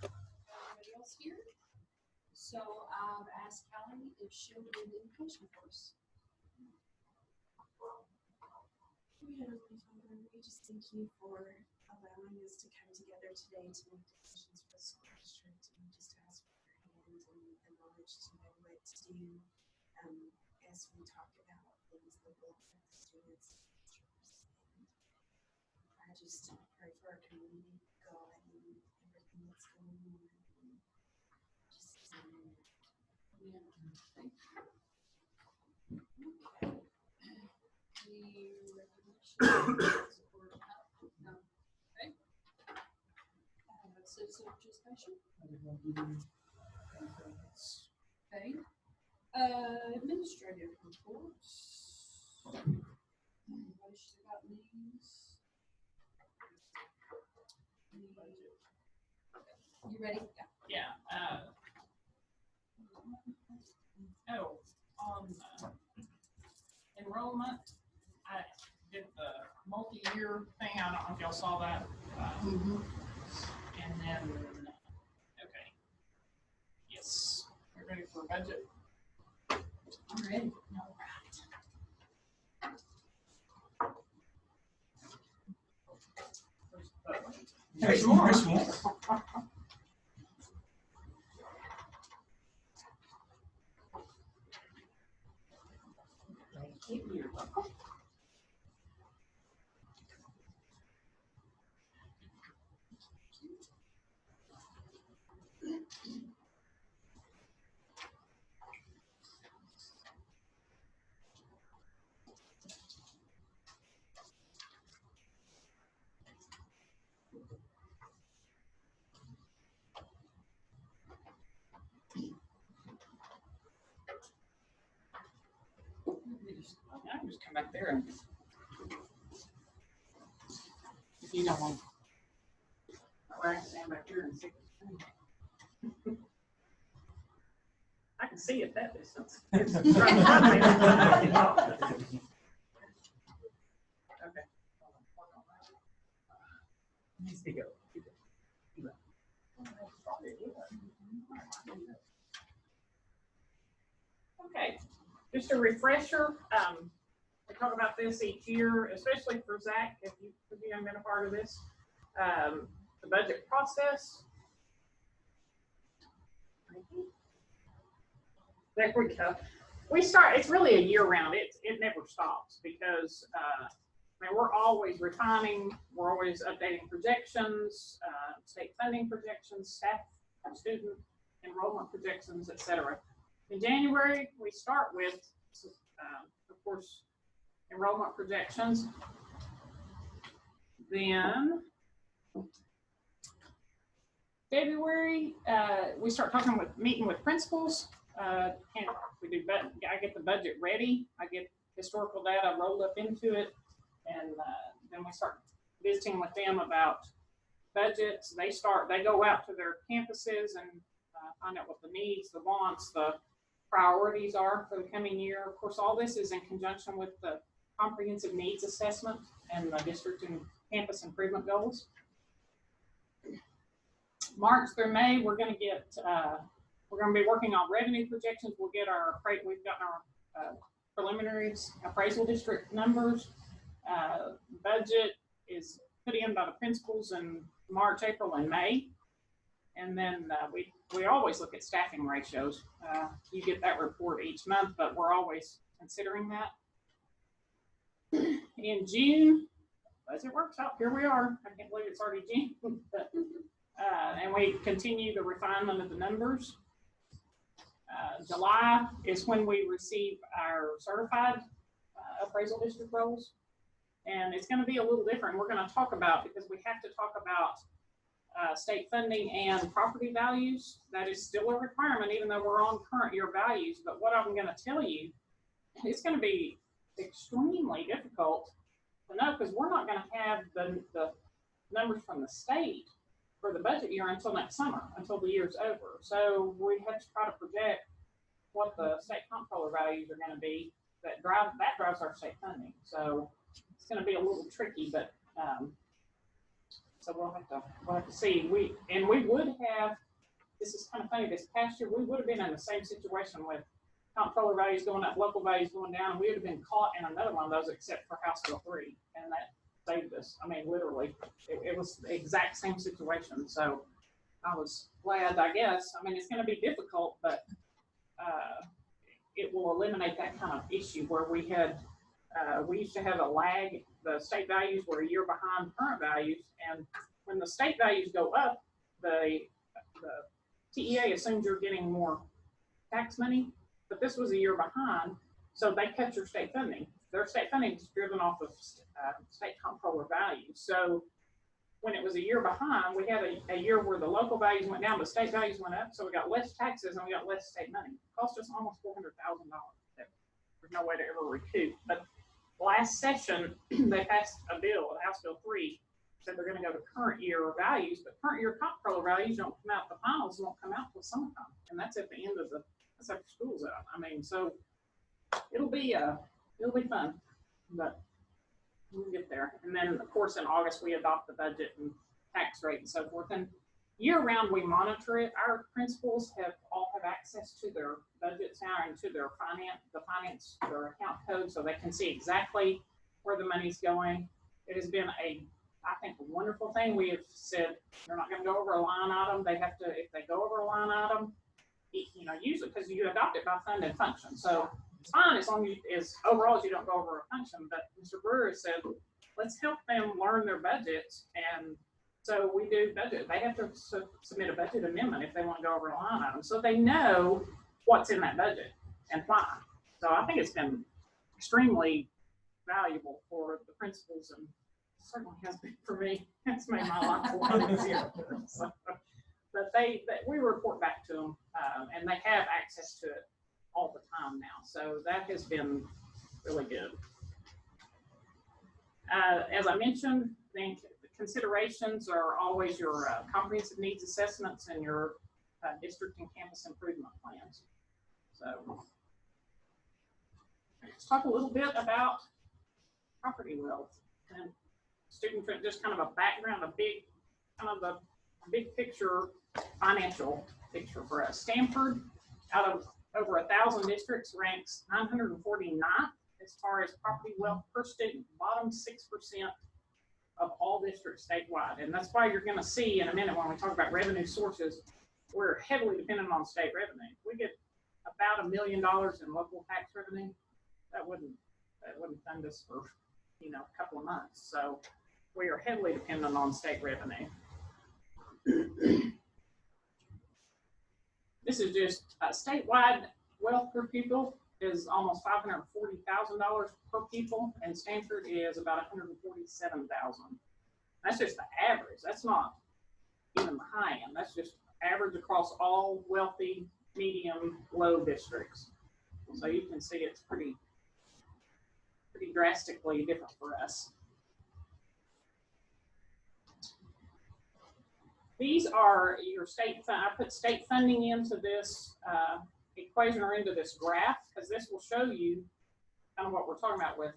Everybody else here? So I've asked Callie if she'll do the invocation for us. Heavenly Father, we just thank you for allowing us to come together today to make decisions for the school district. And we just ask for your hand and the knowledge to know what to do as we talk about things that will affect the students and teachers. And I just pray for our community, God, and everything that's going on. And just Yeah. Okay. The recognition or no. Okay. Citizen participation. Okay. Administrative reports. Anybody still got these? You ready? Yeah. On enrollment, I did the multi-year thing. I don't know if y'all saw that. And then, okay. Yes. We're ready for a budget. I'm ready. All right. There's more. There's more. You're welcome. I can just come back there and if you don't want or I can stand back here and see. I can see at that distance. Okay. Needs to go. Okay, just a refresher. We talk about this each year, especially for Zach, if you haven't been a part of this. The budget process. There we go. We start, it's really a year round. It never stops because I mean, we're always refining, we're always updating projections, state funding projections, staff, student enrollment projections, etc. In January, we start with, of course, enrollment projections. Then February, we start meeting with principals. I get the budget ready. I get historical data rolled up into it, and then we start visiting with them about budgets. They go out to their campuses and find out what the needs, the wants, the priorities are for the coming year. Of course, all this is in conjunction with the comprehensive needs assessment and the district and campus improvement goals. March through May, we're going to be working on revenue projections. We've gotten our preliminary appraisal district numbers. Budget is put in by the principals in March, April, and May. And then we always look at staffing ratios. You get that report each month, but we're always considering that. In June, budget workshop, here we are. I can't believe it's already June. But, and we continue the refinement of the numbers. July is when we receive our certified appraisal district roles. And it's going to be a little different. We're going to talk about, because we have to talk about state funding and property values. That is still a requirement, even though we're on current year values. But what I'm going to tell you, it's going to be extremely difficult to know, because we're not going to have the numbers from the state for the budget year until next summer, until the year's over. So we have to try to project what the state comptroller values are going to be that drives our state funding. So it's going to be a little tricky, but So we'll have to see. We would have, this is kind of funny, this past year, we would have been in the same situation with comptroller values going up, local values going down, and we would have been caught in another one of those except for House Bill 3. And that saved us. I mean, literally, it was the exact same situation. So I was glad, I guess. I mean, it's going to be difficult, but it will eliminate that kind of issue where we used to have a lag. The state values were a year behind current values, and when the state values go up, the TEA assumes you're getting more tax money, but this was a year behind, so they cut your state funding. Their state funding is driven off of state comptroller values. So when it was a year behind, we had a year where the local values went down, but state values went up, so we got less taxes and we got less state money. It cost us almost $400,000 that there's no way to ever recoup. But last session, they passed a bill, House Bill 3, said they're going to go to current year values, but current year comptroller values don't come out, the finals won't come out till summertime, and that's at the end of that's after school's out. I mean, so it'll be fun, but we'll get there. And then, of course, in August, we adopt the budget and tax rate and so forth. And year-round, we monitor it. Our principals all have access to their budgets now and to their their account code, so they can see exactly where the money's going. It has been I think, a wonderful thing. We have said they're not going to go over a line item. They have to, if they go over a line item, usually because you adopt it by fund and function. So it's fine as long as overall you don't go over a function. But Mr. Brewer said, let's help them learn their budgets. And so we do budget. They have to submit a budget amendment if they want to go over a line item. So they know what's in that budget and why. So I think it's been extremely valuable for the principals, and certainly has been for me. It's made my life a lot easier. So, but we report back to them, and they have access to it all the time now. So that has been really good. As I mentioned, the considerations are always your comprehensive needs assessments and your district and campus improvement plans. So let's talk a little bit about property wealth and student, just kind of a background, a big picture, financial picture for us. Stamford, out of over 1,000 districts, ranks 949th as far as property wealth per student, bottom 6% of all districts statewide. And that's why you're going to see in a minute when we talk about revenue sources, we're heavily dependent on state revenue. We get about $1 million in local tax revenue. That wouldn't fund us for a couple of months. So we are heavily dependent on state revenue. This is just statewide wealth per pupil is almost $540,000 per pupil, and Stamford is about $147,000. That's just the average. That's not even the high end. That's just average across all wealthy, medium, low districts. So you can see it's pretty drastically different for us. These are your state fund. I put state funding into this equation or into this graph because this will show you kind of what we're talking about with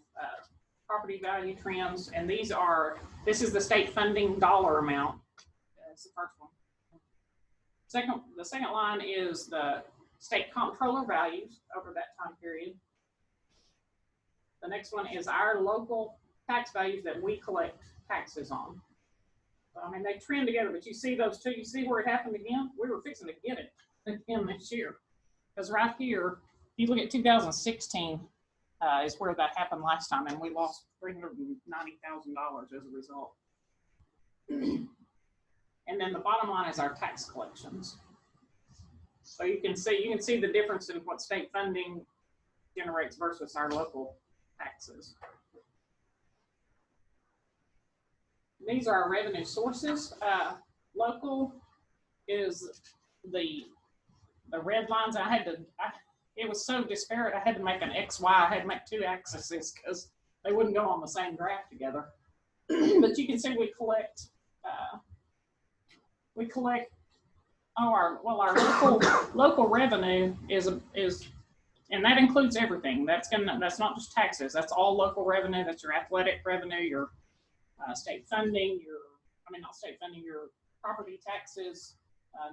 property value trends. And this is the state funding dollar amount. That's the first one. The second line is the state comptroller values over that time period. The next one is our local tax values that we collect taxes on. So, I mean, they trend together, but you see those two. You see where it happened again? We were fixing to get it again this year. Because right here, if you look at 2016, is where that happened last time, and we lost $390,000 as a result. And then the bottom line is our tax collections. So you can see the difference in what state funding generates versus our local taxes. These are our revenue sources. Local is the red lines. It was so disparate, I had to make an XY. I had to make two axes because they wouldn't go on the same graph together. But you can see we collect our local revenue is, and that includes everything. That's not just taxes. That's all local revenue. That's your athletic revenue, your state funding, your I mean, not state funding, your property taxes,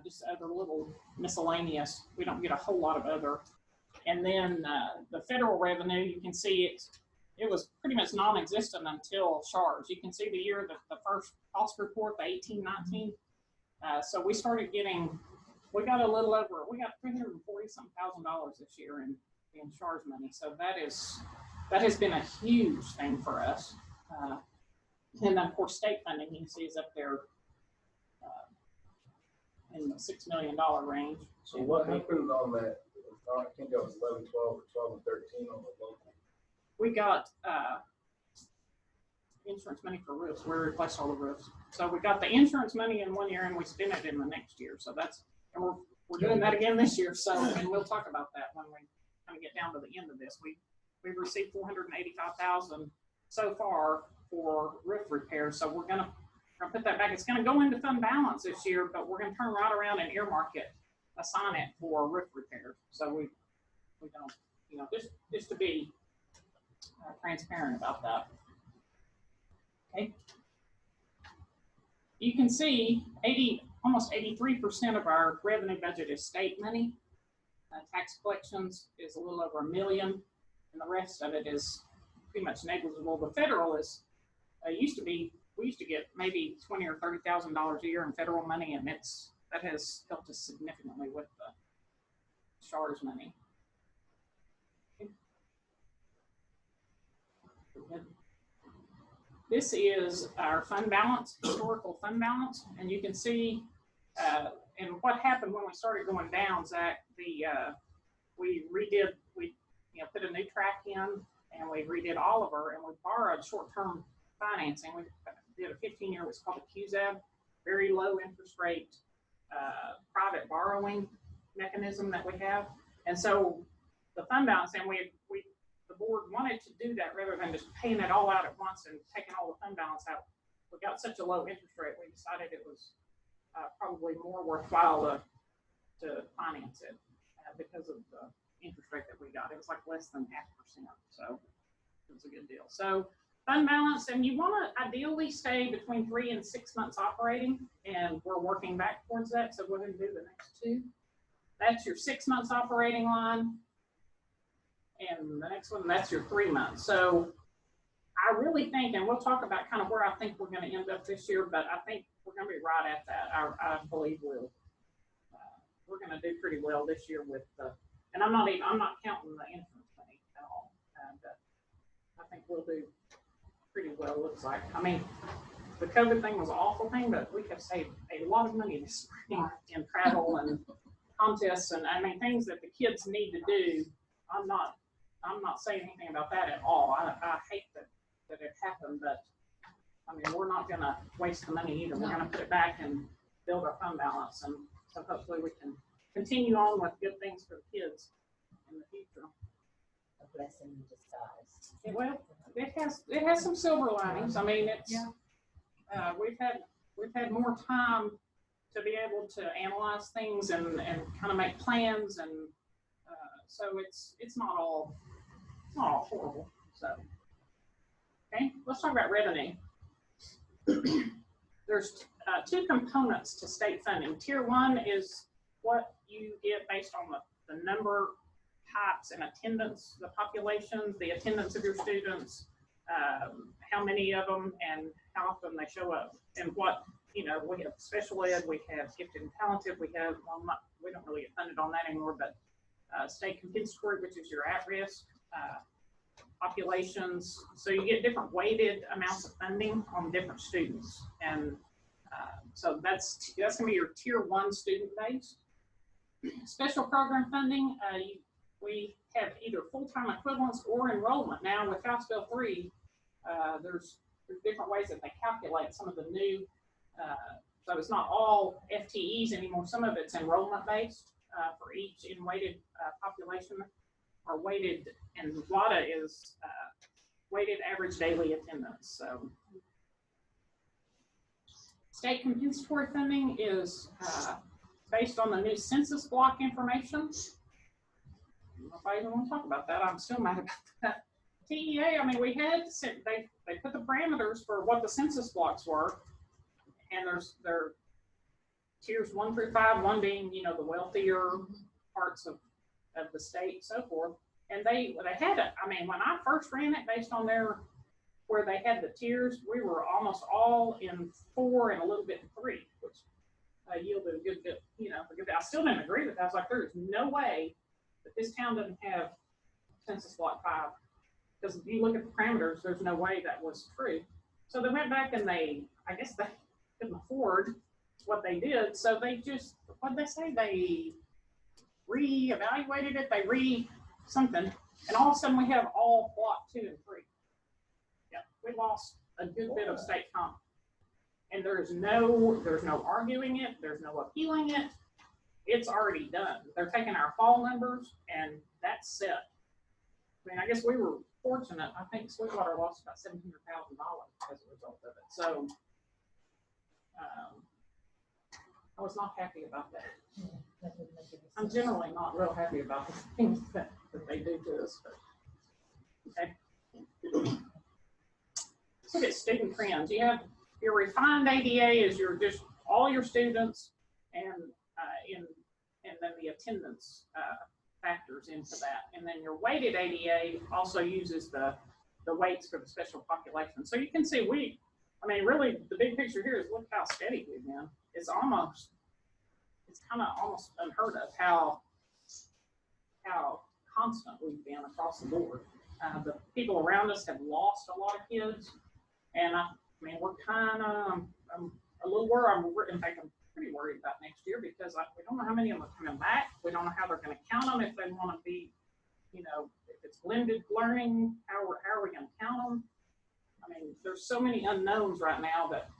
just other little miscellaneous. We don't get a whole lot of other. And then the federal revenue, you can see it was pretty much non-existent until SHARS. You can see the year that the first cost report, the 18-19. So we started getting, we got $340,000 this year in SHARS money. So that has been a huge thing for us. And then of course state funding, you can see is up there in the $6 million range. So what happened on that? I think that was 11, 12, or 12 and 13 on the local. We got insurance money for roofs. We replaced all the roofs. So we got the insurance money in one year and we spent it in the next year. So and we're doing that again this year. So, and we'll talk about that when we kind of get down to the end of this. We've received $485,000 so far for roof repairs. So we're gonna put that back. It's gonna go into fund balance this year, but we're gonna turn right around and earmark it, assign it for roof repairs. So we don't, you know, just to be transparent about that. Okay. You can see almost 83% of our revenue budget is state money. Tax collections is a little over $1 million, and the rest of it is pretty much negligible. The federal is we used to get maybe $20,000 or $30,000 a year in federal money, and that has helped us significantly with the SHARS money. Okay. This is our fund balance, historical fund balance, and you can see, and what happened when we started going down, Zach, we put a new track in, and we redid Oliver, and we borrowed short-term financing. We did a 15-year, what's called a QZAB, very low interest rate, private borrowing mechanism that we have. And so the fund balance, and the board wanted to do that rather than just paying it all out at once and taking all the fund balance out. We got such a low interest rate, we decided it was probably more worthwhile to finance it because of the interest rate that we got. It was like less than 0.5%, so it was a good deal. So fund balance, and you want to ideally stay between 3 and 6 months operating, and we're working back towards that. So we're going to do the next two. That's your 6 months operating line. And the next one, that's your 3 months. So I really think, and we'll talk about kind of where I think we're going to end up this year, but I think we're going to be right at that. I believe we're going to do pretty well this year with and I'm not counting the insurance money at all. And I think we'll do pretty well, looks like. I mean, the COVID thing was an awful thing, but we have saved a lot of money this spring in travel and contests, and I mean, things that the kids need to do. I'm not saying anything about that at all. I hate that it happened, but I mean, we're not going to waste the money either. We're going to put it back and build our fund balance, and so hopefully we can continue on with good things for the kids in the future. A blessing in disguise. Well, it has some silver linings. I mean, it's we've had more time to be able to analyze things and kind of make plans, and so it's not all horrible. So okay, let's talk about revenue. There's two components to state funding. Tier 1 is what you get based on the number, types, and attendance, the population, the attendance of your students, how many of them, and how often they show up, and what, we have special ed, we have gifted and talented, we don't really get funded on that anymore, but state compensatory, which is your at-risk populations. So you get different weighted amounts of funding on different students, and so that's gonna be your tier 1 student base. Special program funding, we have either full-time equivalents or enrollment. Now with House Bill 3, there's different ways that they calculate some of the new, so it's not all FTEs anymore. Some of it's enrollment based for each in weighted population, or weighted, and WADA is weighted average daily attendance. So state compensatory funding is based on the new census block information. I don't know if I even want to talk about that. I'm still mad about that. TEA, I mean, they put the parameters for what the census blocks were, and there are tiers 1 through 5, one being, you know, the wealthier parts of the state, so forth. And they had it. I mean, when I first ran it based on where they had the tiers, we were almost all in 4 and a little bit in 3, which yielded a good bit, you know, a good bit. I still didn't agree with that. I was like, there is no way that this town doesn't have census block 5. Because if you look at the parameters, there's no way that was true. So they went back and I guess they couldn't afford what they did. So they just, what did they say? They reevaluated it, something. And all of a sudden we have all block 2 and 3. Yeah, we lost a good bit of state comp. And there's no arguing it, there's no appealing it. It's already done. They're taking our fall numbers and that's set. I mean, I guess we were fortunate. I think Sweetwater lost about $700,000 as a result of it. So I was not happy about that. I'm generally not real happy about the things that they do to us. But, okay. Let's look at student trends. You have your refined ADA is just all your students and then the attendance factors into that. And then your weighted ADA also uses the weights for the special population. So you can see I mean, really the big picture here is look how steady we've been. It's kind of almost unheard of how constant we've been across the board. The people around us have lost a lot of kids. And I mean, we're kind of, I'm a little worried. In fact, I'm pretty worried about next year because we don't know how many of them are coming back. We don't know how they're going to count them if they want to be, you know, if it's blended learning, how are we going to count them? I mean, there's so many unknowns right now that.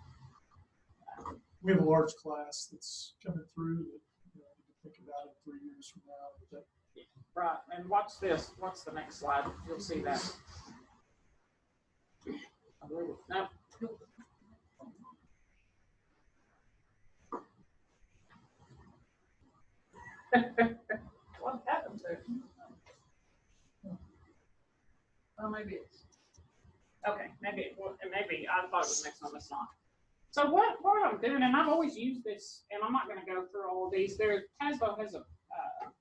We have a large class that's coming through that, you know, you can think about it 3 years from now. Right, and watch this. What's the next slide? You'll see that. No. What happened to it? Well, maybe it's okay. Maybe I thought it was next one. It's not. So what I'm doing, and I've always used this, and I'm not going to go through all of these. TASBO has a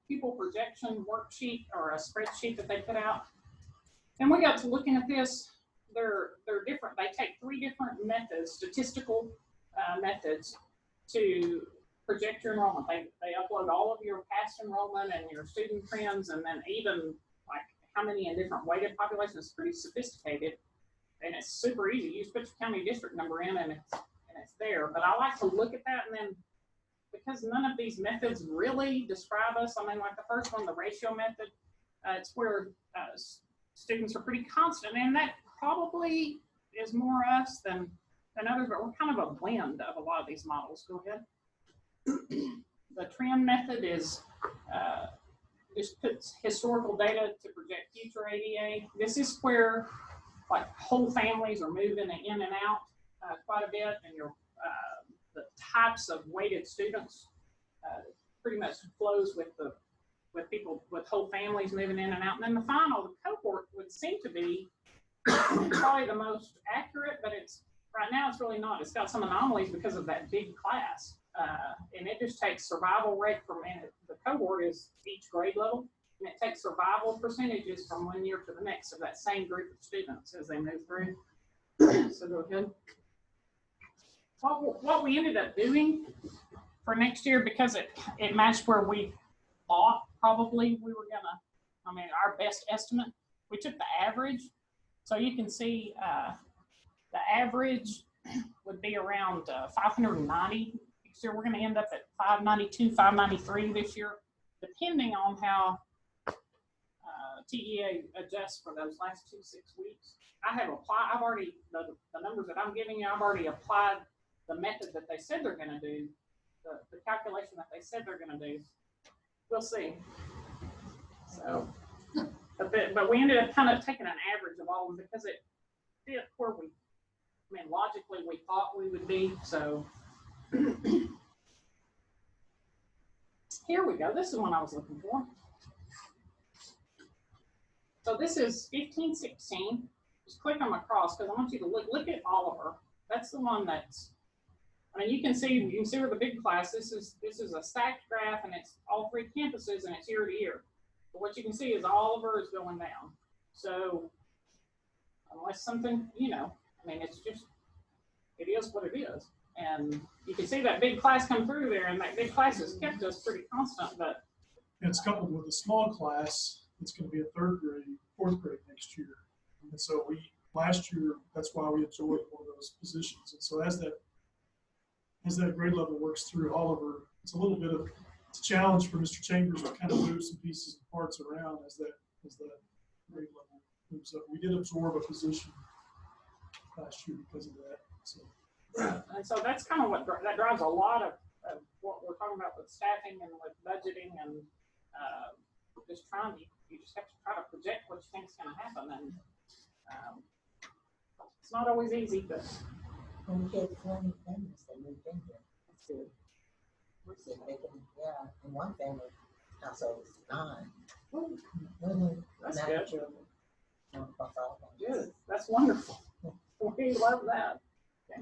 pupil projection worksheet or a spreadsheet that they put out, and we got to looking at this. They're different. They take 3 different methods, statistical methods, to project your enrollment. They upload all of your past enrollment and your student trends, and then even like how many in different weighted populations. It's pretty sophisticated, and it's super easy. You just put your county district number in, and it's there. But I like to look at that, and then because none of these methods really describe us. I mean, like the first one, the ratio method, it's where students are pretty constant, and that probably is more us than others, but we're kind of a blend of a lot of these models. Go ahead. The trend method is just puts historical data to project future ADA. This is where like whole families are moving in and out quite a bit, and the types of weighted students pretty much flows with people with whole families moving in and out. And then the cohort would seem to be probably the most accurate, but right now it's really not. It's got some anomalies because of that big class, and it just takes survival rate the cohort is each grade level, and it takes survival percentages from one year to the next of that same group of students as they move through. So go ahead. What we ended up doing for next year, because it matched where we thought probably we were gonna, I mean, our best estimate, we took the average. So you can see the average would be around 590. Next year we're gonna end up at 592, 593 this year, depending on how TEA adjusts for those last 6 weeks. I've already, the numbers that I'm giving you, I've already applied the method that they said they're going to do, the calculation that they said they're going to do. We'll see. So, but we ended up kind of taking an average of all of them because it fit where logically we thought we would be. So here we go. This is one I was looking for. So this is 1516. Just click them across because I want you to look at Oliver. That's the one that's I mean, you can see where the big class, this is a stacked graph and it's all three campuses and it's year to year. But what you can see is Oliver is going down. So unless something, I mean, it's just, it is what it is. And you can see that big class come through there, and that big class has kept us pretty constant, but. It's coupled with a small class, it's gonna be a third grade, fourth grade next year. And so last year, that's why we absorbed one of those positions. And so as that grade level works through Oliver, it's a little bit of, it's a challenge for Mr. Chambers to kind of move some pieces and parts around as that grade level moves up. We did absorb a position last year because of that. So. And so that's kind of that drives a lot of what we're talking about with staffing and with budgeting and just you just have to try to project what you think is going to happen. And it's not always easy, but. When we had 20 families that moved in here, that's good. And one family household was 9. That's 9 good. children. Good. That's wonderful. We love that. Okay.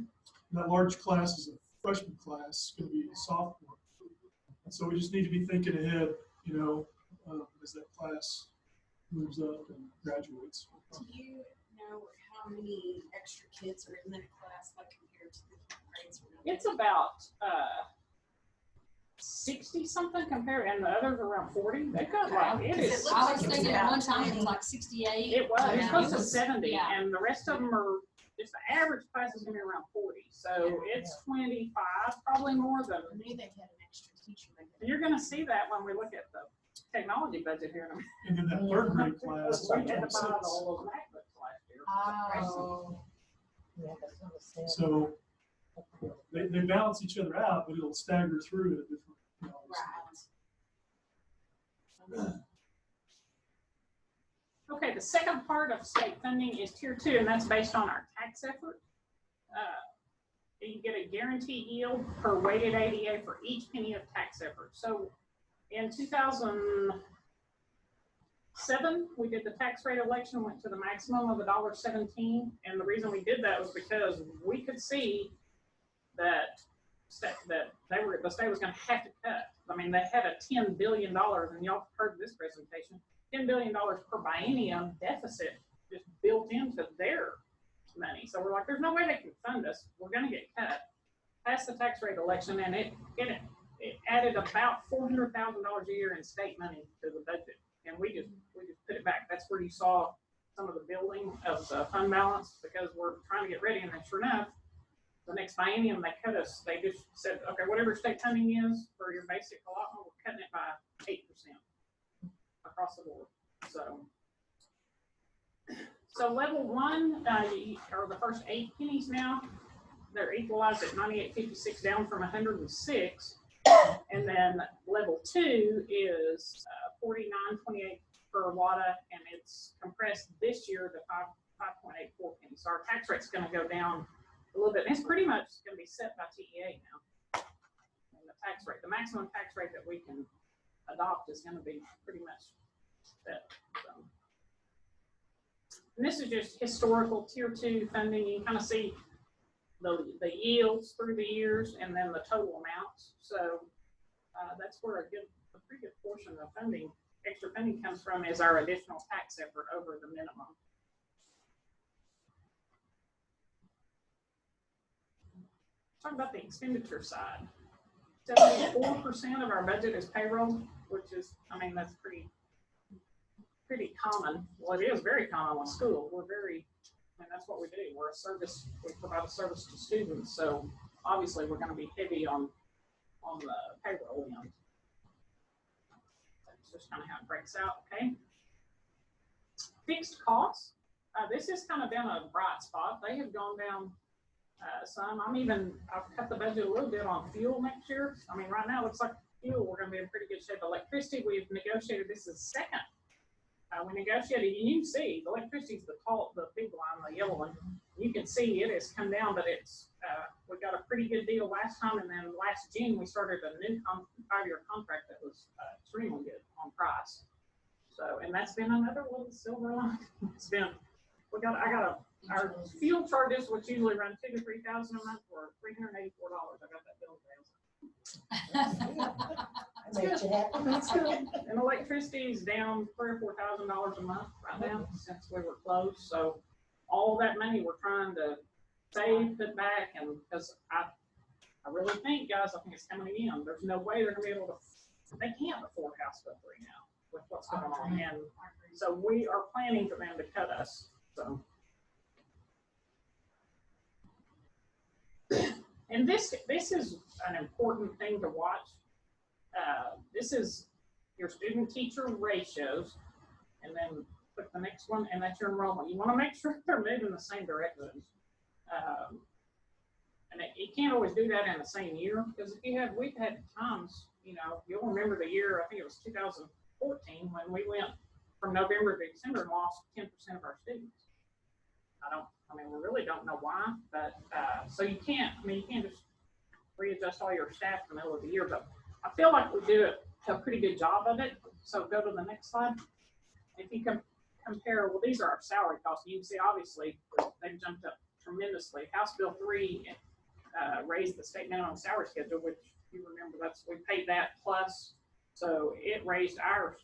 That large class is a freshman class, going to be a sophomore. And so we just need to be thinking ahead, as that class moves up and graduates. Do you know how many extra kids are in that class, like compared to the grades? It's about 60 something compared, and the others are around 40. They've got like, it is. I was thinking at one time it was like 68. It was. It's Yeah. close to 70, Yeah. and the rest of them are just the average class is going to be around 40. So it's 25, probably more than. I knew they had an extra teacher. And you're going to see that when we look at the technology budget here in a minute. And then that third grade class is We had to buy 26. all those MacBooks last year. Oh. Yeah, that's what I said. So they balance each other out, but it'll stagger through at different. Right. Okay, the second part of state funding is tier 2, and that's based on our tax effort. You get a guaranteed yield per weighted ADA for each penny of tax effort. So in 2007, we did the tax rate election, went to the maximum of $1.17, and the reason we did that was because we could see that the state was going to have to cut. I mean, they had a $10 billion, and y'all heard this presentation, $10 billion per biennium deficit just built into their money. So we're like, there's no way they can fund us. We're going to get cut. Passed the tax rate election, and it added about $400,000 a year in state money to the budget, and we just put it back. That's where you saw some of the building of the fund balance, because we're trying to get ready, and then sure enough, the next biennium they cut us. They just said, okay, whatever state funding is for your basic allotment, we're cutting it by 8% across the board. So level 1 are the first 8 pennies now. They're equalized at 98.56, down from 106. And then level 2 is 49.28 per WADA, and it's compressed this year to 5.84 pennies. So our tax rate's going to go down a little bit. And it's pretty much going to be set by TEA now. And the tax rate, the maximum tax rate that we can adopt is going to be pretty much set. So. And this is just historical tier 2 funding. You can kind of see the yields through the years and then the total amounts. So that's where a pretty good portion of funding, extra funding, comes from, is our additional tax effort over the minimum. Talk about the expenditure side. 74% of our budget is payroll, which is, I mean, that's pretty common. Well, it is very common with school. That's what we do. We're a service. We provide a service to students. So obviously, we're going to be heavy on the payroll end. That's just kind of how it breaks out. Okay. Fixed costs. This has kind of been a bright spot. They have gone down some. I've cut the budget a little bit on fuel next year. I mean, right now it looks like fuel, we're going to be in pretty good shape. Electricity, we've negotiated. This is second. We negotiated, and you can see the electricity is the big line, the yellow one. You can see it has come down, but we got a pretty good deal last time, and then last June we started a new 5-year contract that was extremely good on price. So, and that's been another little silver line. I got a Our fuel charges, which usually run $2,000 to $3,000 a month, were $384. I got that bill today. I bet you happy. And electricity is down $3,000 or $4,000 a month right now since we were closed. So all that money we're trying to save, put back, and because I really think, guys, I think it's coming in. There's no way they're gonna be able to. They can't afford House Bill 3 now with what's going on, and so we are planning for them to cut us. So. And this is an important thing to watch. This is your student-teacher ratios, and then click the next one, and that's your enrollment. You want to make sure they're moving in the same direction. And you can't always do that in the same year, because we've had times, you'll remember the year, I think it was 2014, when we went from November to December and lost 10% of our students. We really don't know why, but so you can't just readjust all your staff in the middle of the year, but I feel like we do a pretty good job of it. So go to the next slide. If you compare, well, these are our salary costs. You can see, obviously, they've jumped up tremendously. House Bill 3 raised the state minimum salary schedule, which you remember we paid that plus, so it raised our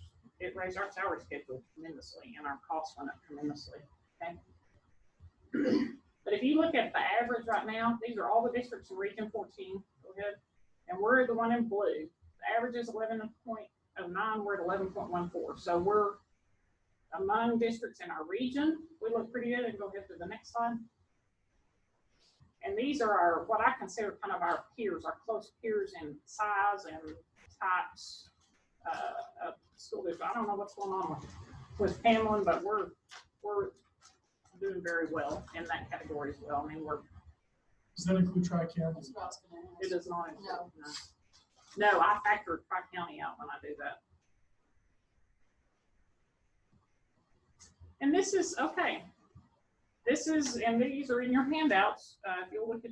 salary schedule tremendously, and our costs went up tremendously. Okay. But if you look at the average right now, these are all the districts in Region 14. Go ahead. And we're the one in blue. The average is 11.09. We're at 11.14. So we're among districts in our region. We look pretty good. And go ahead to the next slide. And these are what I consider kind of our peers, our close peers in size and types of school district. I don't know what's going on with Hamlin, but we're doing very well in that category as well. Does that include Tri-County? It does not include. No. No, I factor Tri-County out when I do that. And this is, okay. And these are in your handouts. If you'll look at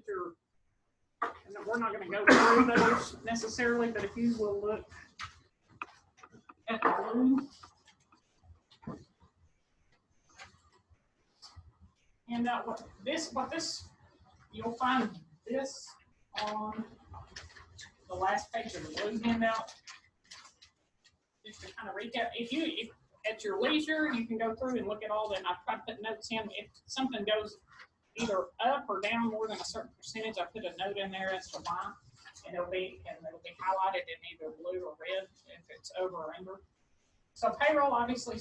and we're not going to go through those necessarily, but if you will look at the blue. And what this, you'll find this on the last page of the blue handout. Just to kind of recap, if at your leisure, you can go through and look at all that. I've tried to put notes in. If something goes either up or down more than a certain percentage, I put a note in there as to why, and it'll be highlighted in either blue or red if it's over or under. So payroll, obviously,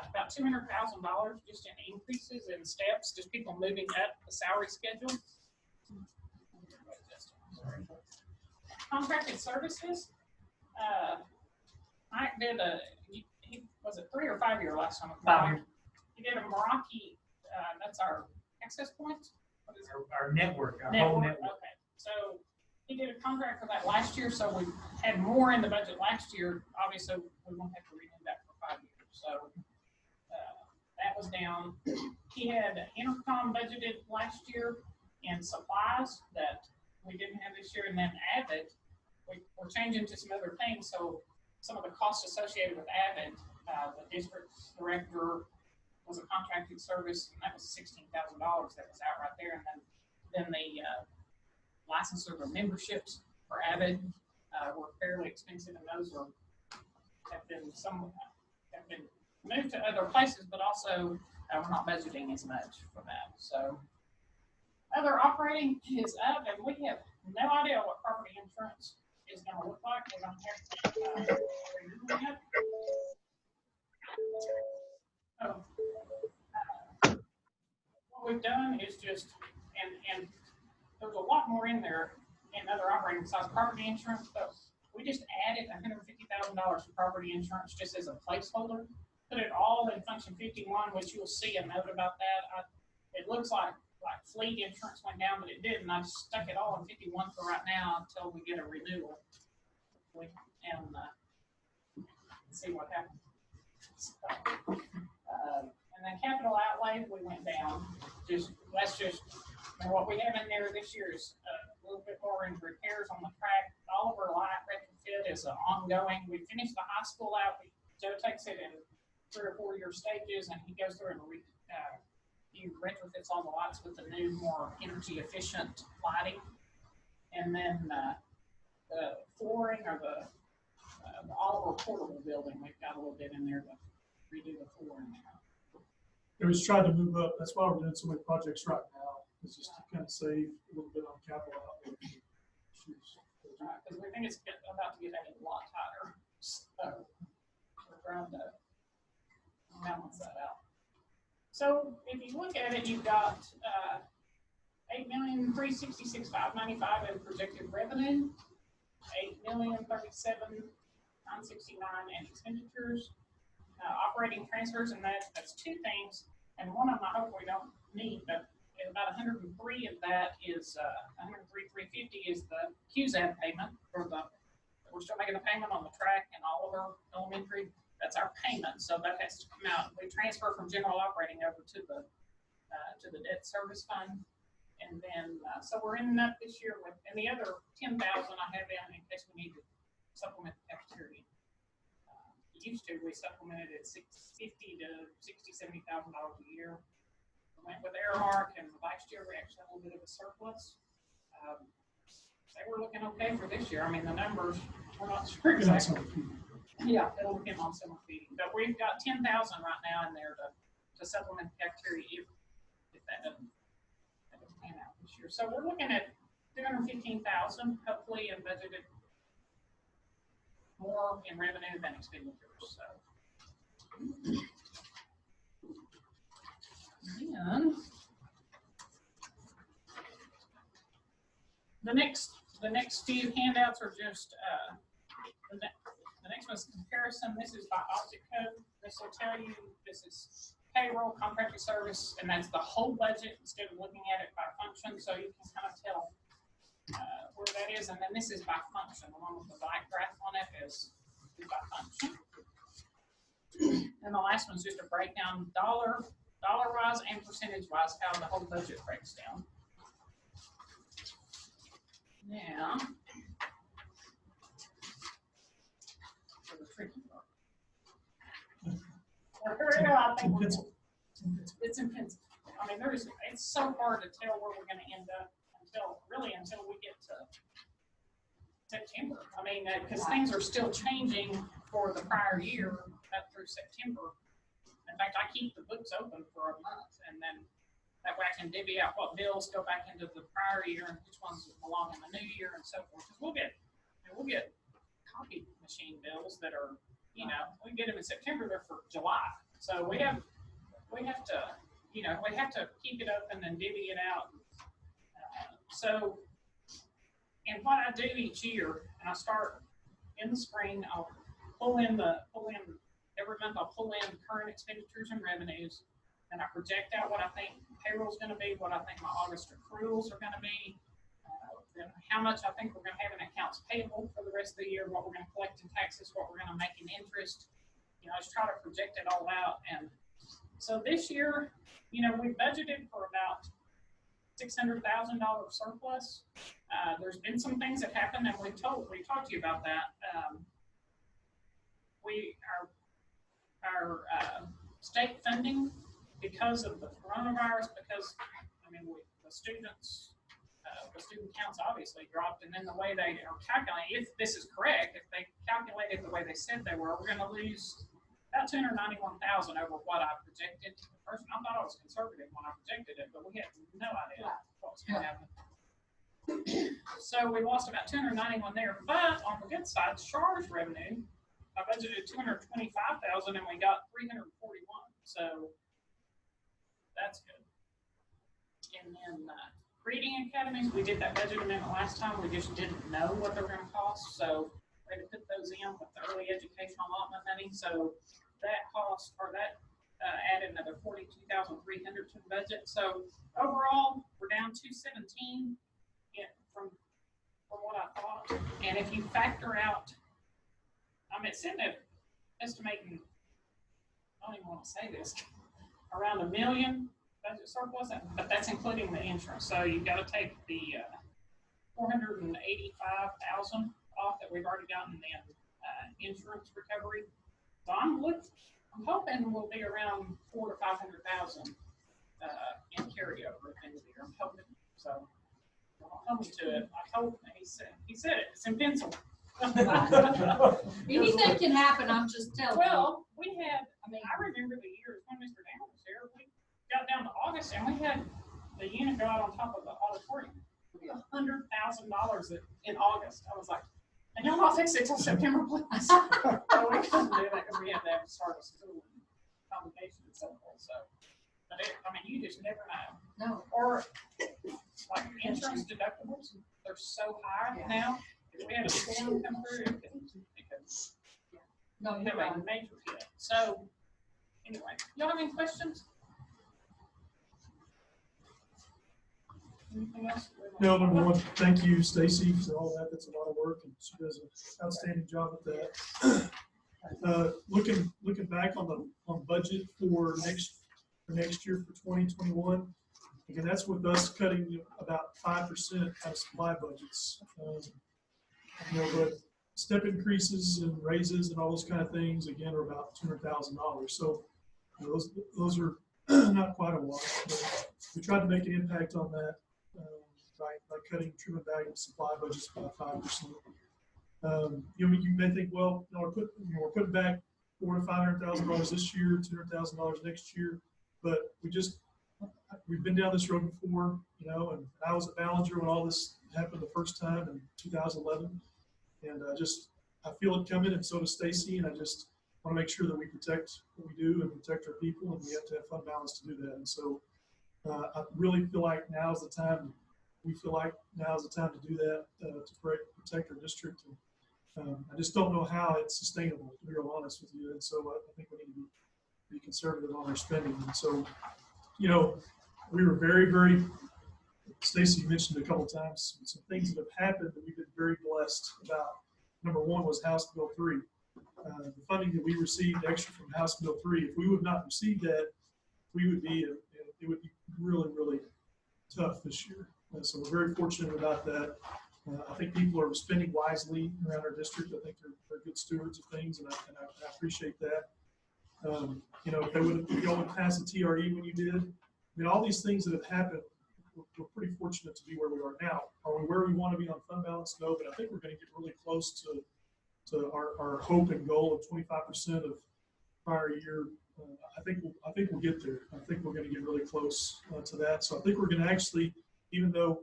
about $200,000 just in increases in steps, just people moving up the salary schedule. Contracted services. Mike did was it 3 or 5 year last time? 5 years. He did a Meraki, that's our access point. Our network, our whole network. Okay, so he did a contract for that last year, so we had more in the budget last year. Obviously, we won't have to renew that for 5 years. So that was down. He had intercom budgeted last year and supplies that we didn't have this year, and then Avid, we're changing to some other things. So some of the costs associated with Avid, the district director was a contracted service, and that was $16,000 that was out right there. And then the licenses or memberships for Avid were fairly expensive, and those have been moved to other places, but also we're not budgeting as much for that. So other operating is up, and we have no idea what property insurance is going to look like. We're going to have to renew it. So, what we've done is just, and there's a lot more in there in other operating besides property insurance, but we just added $150,000 to property insurance just as a placeholder. Put it all in function 51, which you'll see a note about that. It looks like fleet insurance went down, but it didn't. I stuck it all in 51 for right now until we get a renewal and see what happens. And then capital outlay, we went down. What we have in there this year is a little bit more in repairs on the track. All of our light retrofit is ongoing. We finished the high school out. Joe takes it in 3 or 4 year stages, and he goes through and few retrofits on the lights with the new, more energy efficient lighting. And then, the flooring or the Oliver Portable building, we've got a little bit in there to redo the flooring there. It was trying to move up. That's why we're doing so many projects right now. It's just to kind of save a little bit on capital outlay. Because we think it's about to get a lot tighter. So we're trying to balance that out. So if you look at it, you've got $8,366,595 in projected revenue, $8,037,969 in expenditures, operating transfers, and that's two things. And one of them I hope we don't need, but about 103 of that is 103,350 is the QZAB payment for we're still making a payment on the track and Oliver Elementary. That's our payment, so that has to come out. We transfer from general operating over to the debt service fund, and then so we're ending up this year with, and the other 10,000 I have in case we need to supplement the cafeteria. Used to, we supplemented at $50,000 to $70,000 a year. We went with Airmark, and last year we actually had a little bit of a surplus. They were looking okay for this year. I mean, the numbers were not sure exactly. Yeah, it'll depend on summer feeding, but we've got 10,000 right now in there to supplement the cafeteria if that doesn't pan out this year. So we're looking at 215,000 hopefully, and budgeted more in revenue than expenditures. So then the next few handouts are just the next one's comparison. This is by object code. This will tell you this is payroll, contracted service, and that's the whole budget instead of looking at it by function. So you can kind of tell where that is, and then this is by function. The one with the black graph on it is by function. And the last one's just a breakdown dollar-wise and percentage-wise how the whole budget breaks down. Now, for the tricky part. I think it's in pencil. I mean, it's so hard to tell where we're going to end up until we get to September. I mean, because things are still changing for the prior year up through September. In fact, I keep the books open for a month, and then that way I can divvy out what bills go back into the prior year and which ones belong in the new year and so forth. Because we'll get copy machine bills that are, we get them in September, they're for July. So we have to keep it open and divvy it out. And what I do each year, and I start in the spring, I'll pull in every month I'll pull in current expenditures and revenues, and I project out what I think payroll is going to be, what I think my August accruals are going to be, then how much I think we're going to have in accounts payable for the rest of the year, what we're going to collect in taxes, what we're going to make in interest. I just try to project it all out. And so this year, we budgeted for about $600,000 surplus. There's been some things that happened, and we talked to you about that. Our state funding, because of the coronavirus, the student counts obviously dropped, and then the way they are calculating, if this is correct, if they calculated the way they said they were, we're going to lose about $291,000 over what I projected. First, I thought I was conservative when I projected it, but we had no idea what was going to happen. So we lost about $291 there, but on the good side, SHAR's revenue, I budgeted $225,000 and we got $341. So that's good. And then reading academies, we did that budget amendment last time. We just didn't know what they were going to cost, so we had to put those in with the early educational allotment money. So that cost, or that added another $42,300 to the budget. So overall, we're down $217 from what I thought. And if you factor out, it's sitting at estimating, I don't even want to say this, around $1 million budget surplus, but that's including the insurance. So you've got to take the $485,000 off that we've already gotten in insurance recovery. So I'm hoping we'll be around $400,000 to $500,000 in carryover at the end of the year, I'm hoping, so. I'll hold me to it, I told him, he said it, it's in pencil. Anything can happen, I'm just telling you. Well, we had, I remember the years when Mr. Down was here, we got down to August and we had the unit go out on top of the auditorium. $100,000 in August. I was like, and y'all not fix it till September, please. So we couldn't do that because we had to have to start a school and convocation and so forth, so. But you just never know. No. Or like insurance deductibles, they're so high now. If we had a storm come through, it could No, have you're right. a major hit. So anyway, y'all have any questions? Anything else? No, number one, thank you, Stacy, for all that. That's a lot of work, and she does an outstanding job at that. Looking back on budget for next year for 2021, again, that's with us cutting about 5% out of supply budgets. But step increases and raises and all those kind of things, again, are about $200,000. So those are not quite a lot. But we tried to make an impact on that by cutting treatment value supply budgets by 5%. You may think, well, we're putting back $400,000 to $500,000 this year, $200,000 next year, but we've been down this road before, and I was at Ballinger when all this happened the first time in 2011, and I feel it coming, and so does Stacy, and I just want to make sure that we protect what we do and protect our people, and we have to have fund balance to do that. And so I really feel like now is the time. We feel like now is the time to do that to protect our district. And I just don't know how it's sustainable, to be real honest with you. And so I think we need to be conservative on our spending. And so, we were very, very, Stacy mentioned a couple of times, some things that have happened that we've been very blessed about. Number one was House Bill 3. The funding that we received extra from House Bill 3, if we would not receive that, it would be really, really tough this year. So we're very fortunate about that. I think people are spending wisely around our district. I think they're good stewards of things, and I appreciate that. If y'all would pass the TRE when you did, all these things that have happened, we're pretty fortunate to be where we are now. Are we where we want to be on fund balance? No, but I think we're going to get really close to our hope and goal of 25% of prior year. I think we'll get there. I think we're going to get really close to that. So I think we're going to actually, even though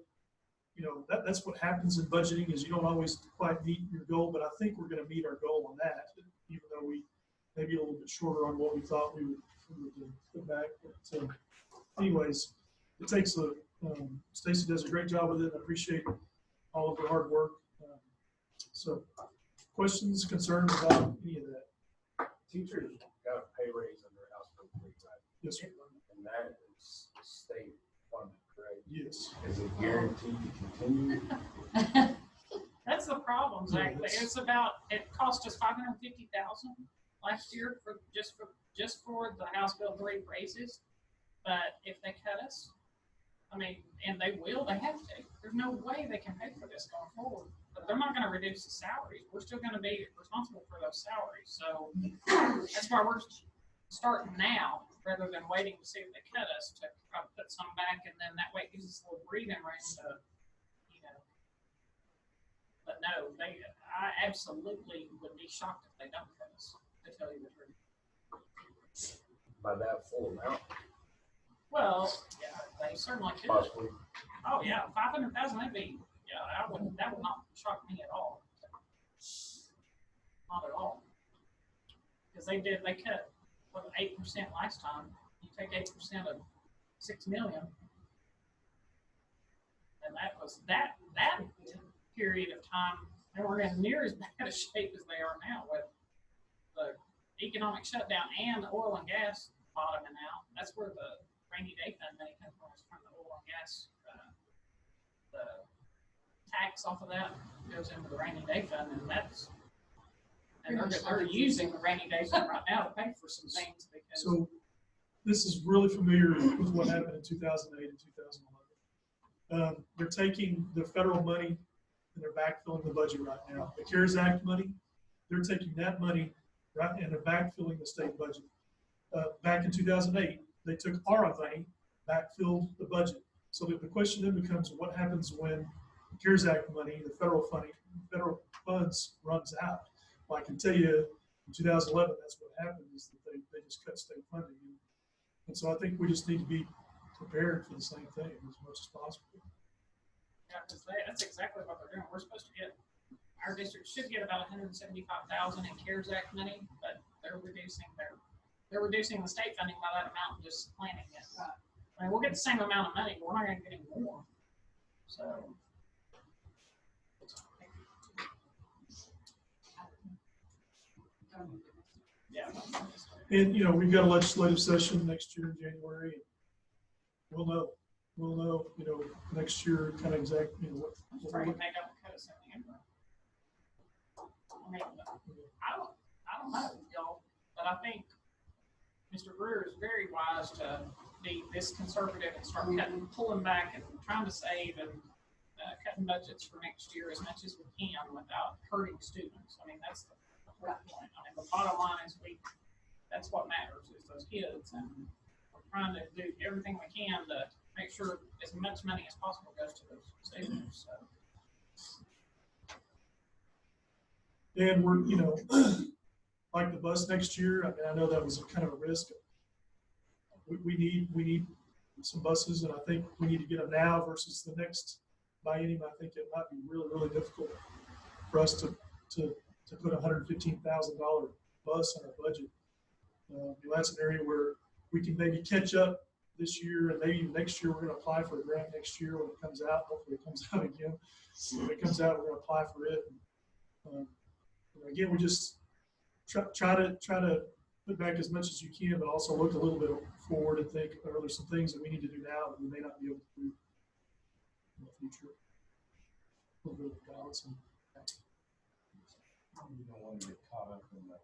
that's what happens in budgeting, is you don't always quite meet your goal, but I think we're going to meet our goal on that, even though we may be a little bit shorter on what we thought we would put back. But anyways, it takes Stacy does a great job with it. I appreciate all of her hard work. So questions, concerns about any of that? Teachers got a pay raise under House Bill 3, right? Yes, sir. And that is state funded, correct? Yes. Is it guaranteed to continue? That's the problem, Zach. It cost us $550,000 last year for the House Bill 3 raises. But if they cut us, and they have to. There's no way they can pay for this going forward. But they're not going to reduce the salaries. We're still going to be responsible for those salaries. So that's why we're starting now rather than waiting to see if they cut us to try to put some back, and then that way it gives us a little breathing room to, But no, I absolutely would be shocked if they don't cut us, to tell you the truth. By that full amount? Well, yeah, they certainly could. Possibly. Oh yeah, 500,000. That'd be that would not shock me at all. Not at all. Because they cut 8% last time. You take 8% of 6 million, and that was that period of time. They weren't in near as bad a shape as they are now with the economic shutdown and the oil and gas bottoming out. That's where the rainy day fund money comes from the oil and gas. The tax off of that goes into the rainy day fund, and they're using the rainy day fund right now to pay for some things. Because so this is really familiar with what happened in 2008 and 2011. They're taking the federal money and they're backfilling the budget right now. The CARES Act money, they're taking that money right and they're backfilling the state budget. Back in 2008, they took our money backfilled the budget. So that the question then becomes, what happens when the CARES Act money, the federal funds runs out? Well, I can tell you in 2011, that's what happened, is that they just cut state funding. And so I think we just need to be prepared for the same thing as much as possible. Yeah, because that's exactly what they're doing. We're supposed to get, our district should get about 175,000 in CARES Act money, but they're reducing the state funding by that amount and just planning it. I mean, we'll get the same amount of money, but we're not going to get any more. So. Yeah. And, we've got a legislative session next year in January. And we'll know, next year kind of exactly, what Trying to make up the code anyway. I mean, I don't know, y'all, but I think Mr. Brewer is very wise to be this conservative and start pulling back and trying to save and cutting budgets for next year as much as we can without hurting students. I mean, that's the point. I mean, the bottom line is that's what matters, is those kids, and we're trying to do everything we can to make sure as much money as possible goes to those students. So. And we're, like the bus next year. I mean, I know that was kind of a risk. We need some buses, and I think we need to get them now versus the next biennium. I think it might be really, really difficult for us to put a $115,000 bus in our budget. That's an area where we can maybe catch up this year, and maybe next year we're going to apply for a grant next year when it comes out. Hopefully it comes out again. When it comes out, we're going to apply for it. Again, we just try to put back as much as you can, but also look a little bit forward and think, are there some things that we need to do now that we may not be able to do in the future? A little bit of balance. You don't want to get caught up in the,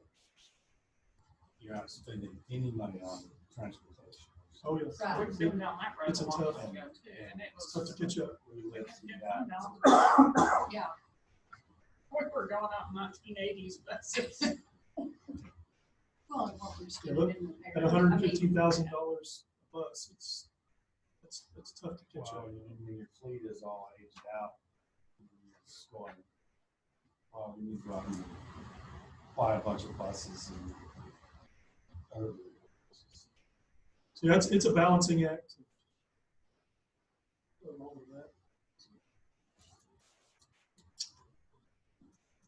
you're not spending any money on transportation. Oh, yeah. We've been down that road It's a a long tough, time ago too, and it it's was tough to catch up. We lived through that. yeah. We were going out in 1980s buses. Well, and what we're Yeah, still look, in the at area. $115,000 a bus, it's tough to catch Well, up. when your fleet is all aged out, it's going, well, we need to go out and buy a bunch of buses and other buses. So yeah, it's a balancing act. Along with that.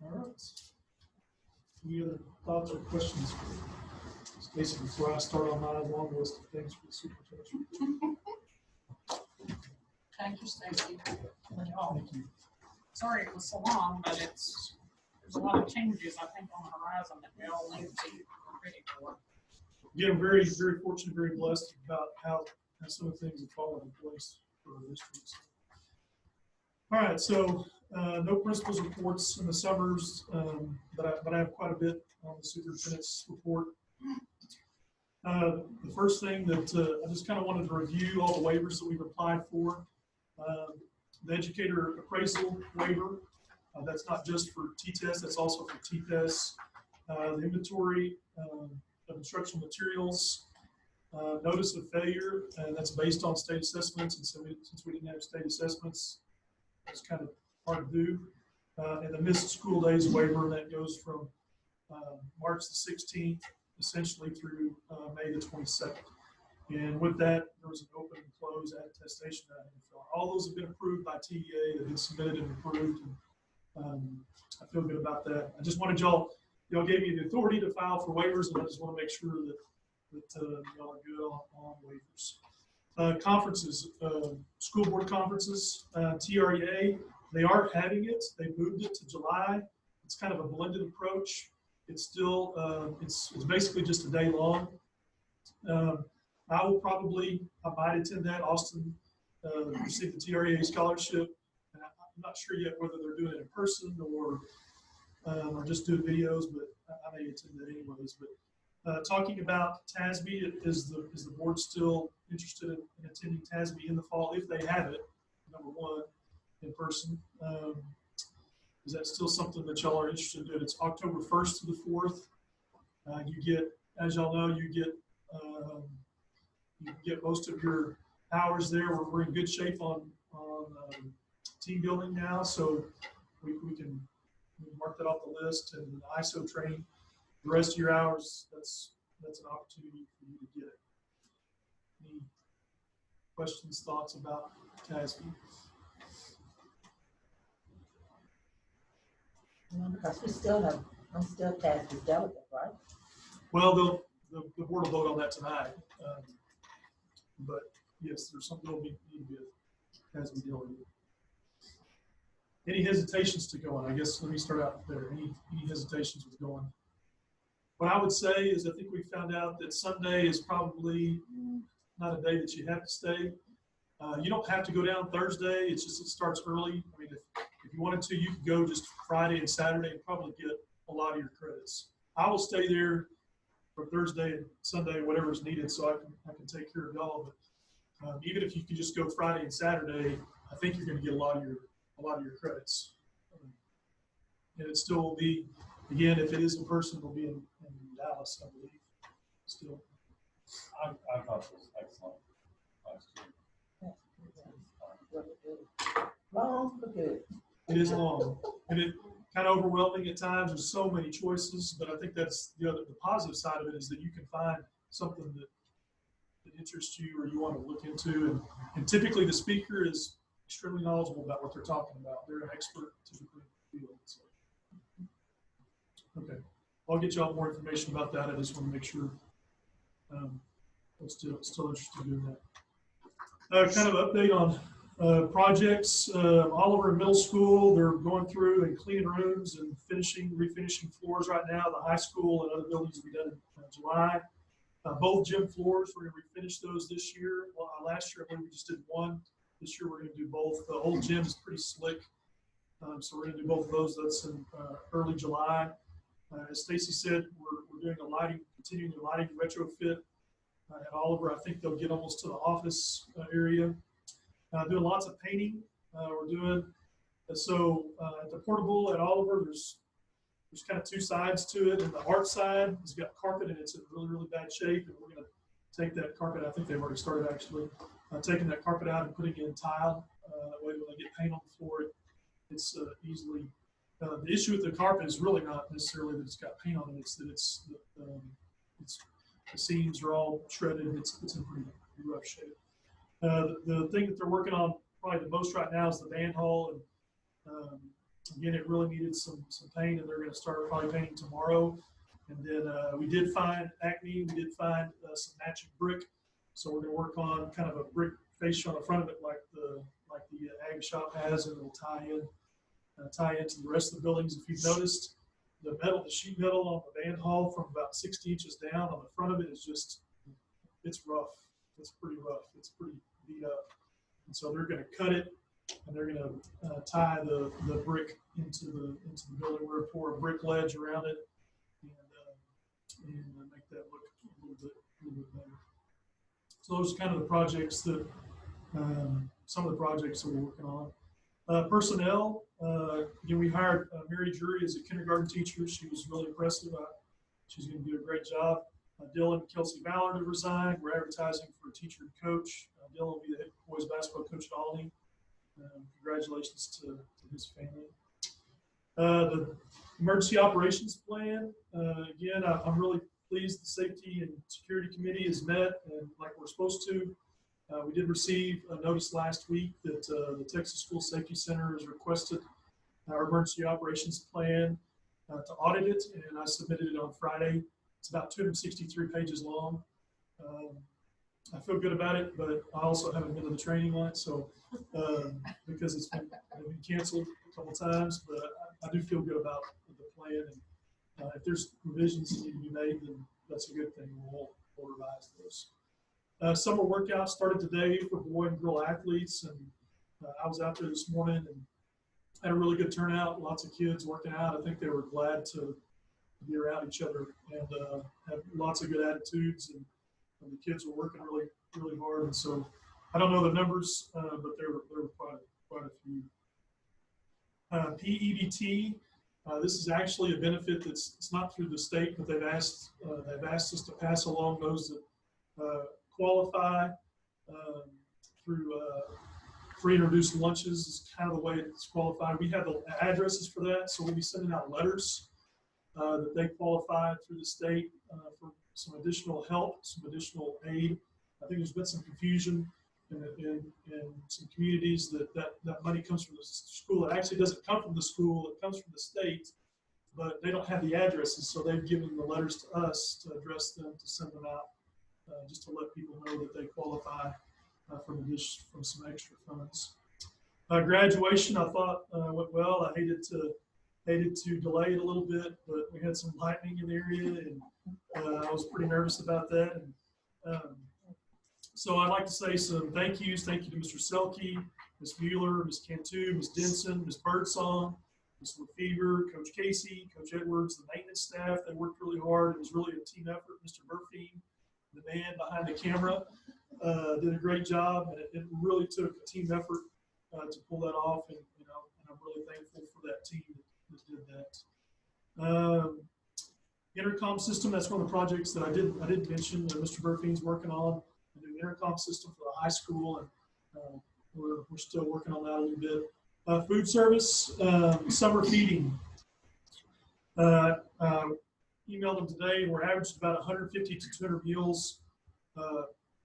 All right. Any other thoughts or questions for Stacy before I start on my long list of things for the superintendent? Thank you, Stacy. Thank you. Sorry it was so long, but there's a lot of changes, I think, on the horizon that we all need to be ready for. Again, I'm very, very fortunate, very blessed about how some of the things have fallen in place for our districts. All right, so no principals reports in the summers, but I have quite a bit on the superintendent's report. The first thing that I just kind of wanted to review all the waivers that we've applied for. The educator appraisal waiver, that's not just for T-test, that's also for T-test. The inventory of instructional materials, notice of failure, and that's based on state assessments, and so since we didn't have state assessments, it's kind of hard to do. And the missed school days waiver, that goes from March the 16th, essentially through May the 22nd. And with that, there was an open and close attestation that I had to fill out. All those have been approved by TEA, they've been submitted and approved, and I feel good about that. I just wanted y'all gave me the authority to file for waivers, and I just want to make sure that y'all are good on waivers. Conferences, school board conferences, TREA, they aren't having it. They moved it to July. It's kind of a blended approach. It's still, it's basically just a day long. I might attend that. Austin received the TREA scholarship. And I'm not sure yet whether they're doing it in person or just doing videos, but I may attend that anyways. But talking about TASB, is the board still interested in attending TASB in the fall if they have it? Number one, in person. Is that still something that y'all are interested in doing? It's October 1st to the 4th. You get, as y'all know, you get most of your hours there. We're in good shape on team building now, so we can mark that off the list. And ISO training, the rest of your hours, that's an opportunity for you to get it. Any questions, thoughts about TASB? Because I'm still tasked as delegate, right? Well, the board will vote on that tonight. But yes, there's something that need to be as we deal with it. Any hesitations to go on? I guess let me start out there. Any hesitations with going? What I would say is I think we found out that Sunday is probably not a day that you have to stay. You don't have to go down Thursday. It's just it starts early. I mean, if you wanted to, you could go just Friday and Saturday and probably get a lot of your credits. I will stay there for Thursday and Sunday, whatever is needed, so I can take care of y'all. But even if you could just go Friday and Saturday, I think you're going to get a lot of your credits. And it still will be, again, if it is in person, it'll be in Dallas, I believe. Still, I thought it was excellent last year. Long but good. it is long, and it kind of overwhelming at times. There's so many choices, but I think that's the positive side of it is that you can find something that interests you or you want to look into, and typically the speaker is extremely knowledgeable about what they're talking about. They're an expert typically in the field. So. Okay, I'll get y'all more information about that. I just want to make sure I'm still interested in that. Kind of update on projects. Oliver Middle School, they're going through and cleaning rooms and refinishing floors right now. The high school and other buildings will be done in July. Both gym floors, we're going to refinish those this year. Well, last year, I believe we just did one. This year, we're going to do both. The old gym is pretty slick, so we're going to do both of those. That's in early July. As Stacy said, we're doing continuing the lighting retrofit at Oliver. I think they'll get almost to the office area. Doing lots of painting. We're doing at the portable at Oliver. There's kind of two sides to it, and the art side has got carpet and it's in really, really bad shape, and we're going to take that carpet. I think they've already started actually taking that carpet out and putting in tile. That way, when they get paint on the floor, it's easily. The issue with the carpet is really not necessarily that it's got paint on it; it's that the seams are all shredded. It's in pretty rough shape. The thing that they're working on probably the most right now is the band hall, and again, it really needed some paint, and they're going to start probably painting tomorrow. And then we did find Acme. We did find some matching brick, so we're going to work on kind of a brick fascia on the front of it, like the ag shop has, and it'll tie into the rest of the buildings. If you've noticed, the sheet metal on the band hall from about 60 inches down on the front of it is it's rough. It's pretty rough. It's pretty beat up. And so they're going to cut it, and they're going to tie the brick into the building. We're going to pour a brick ledge around it and make that look a little bit better. So those are kind of the projects that some of the projects that we're working on. Personnel. Again, we hired Mary Drury as a kindergarten teacher. She was really impressive. She's going to do a great job. Dylan and Kelsey Ballard have resigned. We're advertising for a teacher and coach. Dylan will be the head boys basketball coach at Albany. Congratulations to his family. The emergency operations plan. Again, I'm really pleased the safety and security committee has met and like we're supposed to. We did receive a notice last week that the Texas School Safety Center has requested our emergency operations plan to audit it, and I submitted it on Friday. It's about 263 pages long. I feel good about it, but I also haven't been to the training on it, so because it's been canceled a couple times, but I do feel good about the plan. And if there's revisions that need to be made, then that's a good thing. We'll revise those. Summer workouts started today for boy and girl athletes, and I was out there this morning and had a really good turnout. Lots of kids working out. I think they were glad to be around each other and have lots of good attitudes, and the kids were working really, really hard. And so I don't know the numbers, but there were quite a few. PEBT. This is actually a benefit it's not through the state, but they've asked us to pass along those that qualify. through free and reduced lunches is kind of the way it's qualified. We have the addresses for that, so we'll be sending out letters that they qualify through the state for some additional help, some additional aid. I think there's been some confusion in some communities that money comes from the school. It actually doesn't come from the school, it comes from the state, but they don't have the addresses, so they've given the letters to us to address them, to send them out, just to let people know that they qualify from some extra funds. Graduation, I thought went well. I hated to delay it a little bit, but we had some lightning in the area, and I was pretty nervous about that. And, so I'd like to say some thank yous. Thank you to Mr. Selke, Ms. Mueller, Ms. Cantu, Ms. Denson, Ms. Birdsong, Ms. Lefevre, Coach Casey, Coach Edwards, the maintenance staff. They worked really hard. It was really a team effort. Mr. Burfeen, the man behind the camera, did a great job, and it really took a team effort to pull that off. And I'm really thankful for that team that did that. Intercom system. That's one of the projects that I did mention that Mr. Burfeen's working on. A new intercom system for the high school, and we're still working on that a little bit. Food service, summer feeding. Emailed them today, and we're averaging about 150 to 200 meals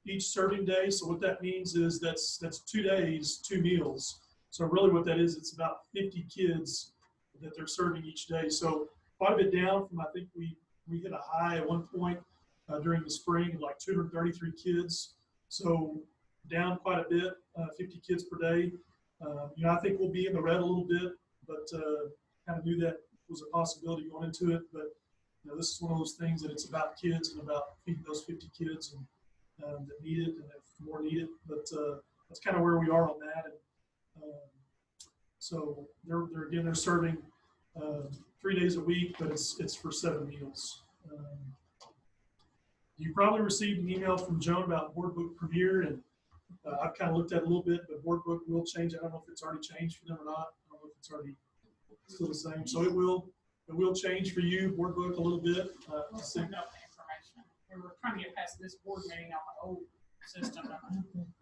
each serving day. So what that means is that's 2 days, 2 meals. So really what that is, it's about 50 kids that they're serving each day. So quite a bit down from, I think we hit a high at one point during the spring of like 233 kids. So down quite a bit, 50 kids per day. I think we'll be in the red a little bit, but kind of knew that was a possibility going into it. But this is one of those things that it's about kids and about feeding those 50 kids and that need it, and if more need it. But that's kind of where we are on that. And so they're serving 3 days a week, but it's for 7 meals. You probably received an email from Joan about Board Book Premier, and I've kind of looked at it a little bit, but Board Book will change. I don't know if it's already changed for them or not. I don't know if it's already still the same. So it will change for you, Board Book, a little bit. We'll send out the information. We were trying to get past this board meeting on the old system.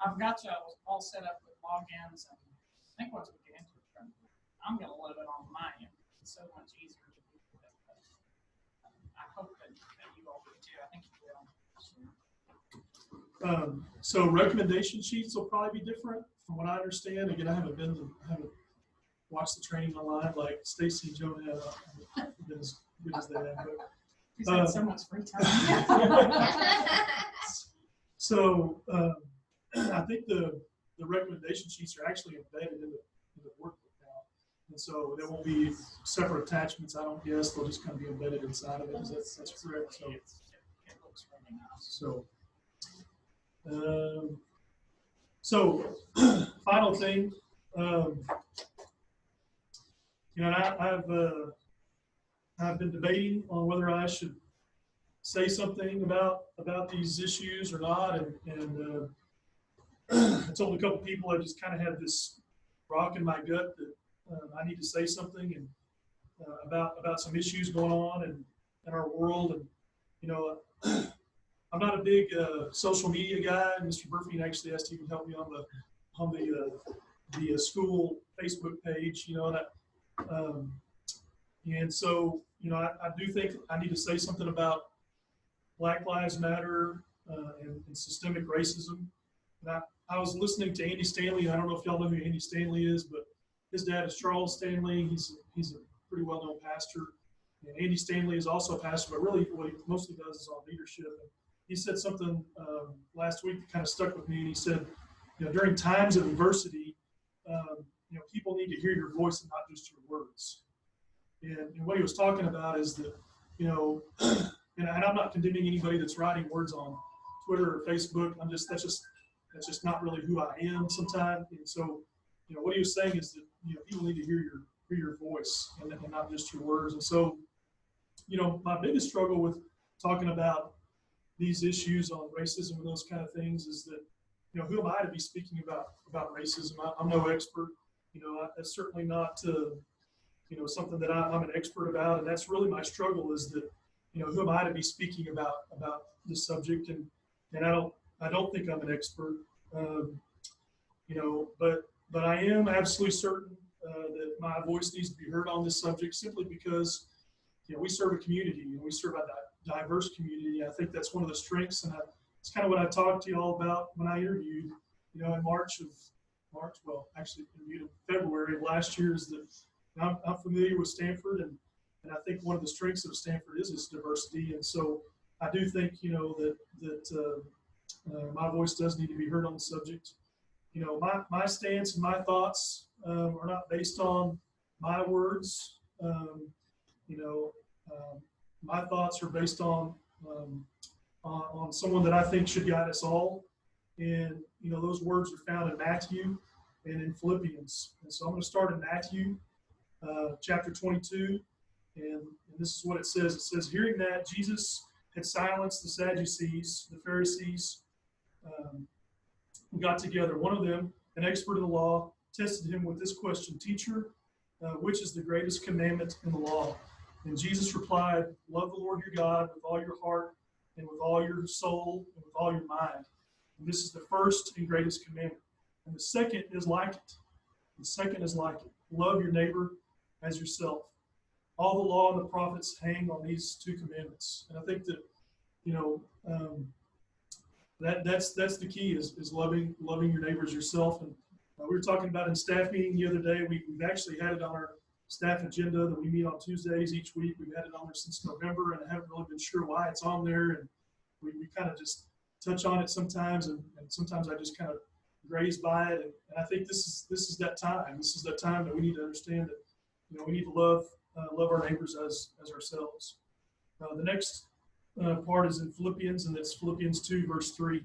I've got you all set up with logins, and I think once we get into it, I'm going to load it on my end. It's so much easier to do that. I hope that you all do too. I think you will. So recommendation sheets will probably be different from what I understand. Again, I haven't watched the training online like Stacy and Joan have. Been as good as they have. But, He's had so much free time. So I think the recommendation sheets are actually embedded in the workbook now, and so there won't be separate attachments. I don't guess they'll just kind of be embedded inside of it. That's correct. So It looks really nice. So final thing, I've been debating on whether I should say something about these issues or not, and I told a couple people I just kind of had this rock in my gut that I need to say something and about some issues going on in our world, and I'm not a big social media guy. Mr. Burfeen actually asked he would help me on the school Facebook page, and so I do think I need to say something about Black Lives Matter and systemic racism. And I was listening to Andy Stanley. I don't know if y'all know who Andy Stanley is, but his dad is Charles Stanley. He's a pretty well-known pastor. And Andy Stanley is also a pastor, but really what he mostly does is on leadership. And he said something last week that kind of stuck with me. And he said, during times of adversity, people need to hear your voice and not just your words. And what he was talking about is that, and I'm not condemning anybody that's writing words on Twitter or Facebook. That's just not really who I am sometimes. And so, what he was saying is that people need to hear your voice and not just your words. And so, my biggest struggle with talking about these issues on racism and those kind of things is that, who am I to be speaking about racism? I'm no expert. That's certainly not something that I'm an expert about, and that's really my struggle is that, who am I to be speaking about this subject? And I don't think I'm an expert. But I am absolutely certain that my voice needs to be heard on this subject simply because, we serve a community and we serve a diverse community. I think that's one of the strengths, and it's kind of what I talked to you all about when I interviewed, in March, well, actually interviewed in February of last year, is that I'm familiar with Stamford, and I think one of the strengths of Stamford is its diversity. And so I do think, that my voice does need to be heard on the subject. My stance and my thoughts are not based on my words. My thoughts are based on someone that I think should guide us all. And, those words are found in Matthew and in Philippians. And so I'm going to start in Matthew chapter 22. And this is what it says. It says, hearing that, Jesus had silenced the Sadducees, the Pharisees, who got together. One of them, an expert in the law, tested him with this question, Teacher, which is the greatest commandment in the law? And Jesus replied, love the Lord your God with all your heart and with all your soul and with all your mind. And this is the first and greatest commandment. And the second is like it. The second is like it. Love your neighbor as yourself. All the law and the prophets hang on these two commandments. And I think that, that's the key is loving your neighbors yourself. And we were talking about in staff meeting the other day. We've actually had it on our staff agenda that we meet on Tuesdays each week. We've had it on there since November, and I haven't really been sure why it's on there. And we kind of just touch on it sometimes, and sometimes I just kind of graze by it. And I think this is that time. This is that time that we need to understand that we need to love our neighbors as ourselves. The next part is in Philippians, and it's Philippians 2, verse 3.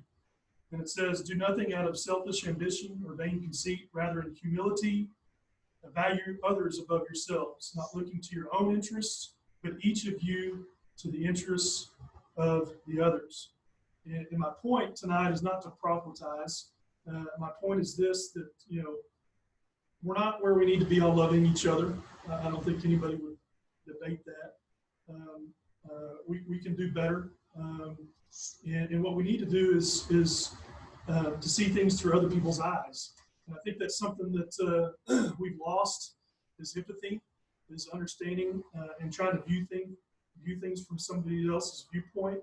And it says, do nothing out of selfish ambition or vain conceit, rather in humility, value others above yourselves, not looking to your own interests, but each of you to the interests of the others. And my point tonight is not to proselytize. My point is this, that, we're not where we need to be on loving each other. I don't think anybody would debate that. We can do better. And what we need to do is to see things through other people's eyes. And I think that's something that we've lost, is empathy, is understanding and trying to view things from somebody else's viewpoint.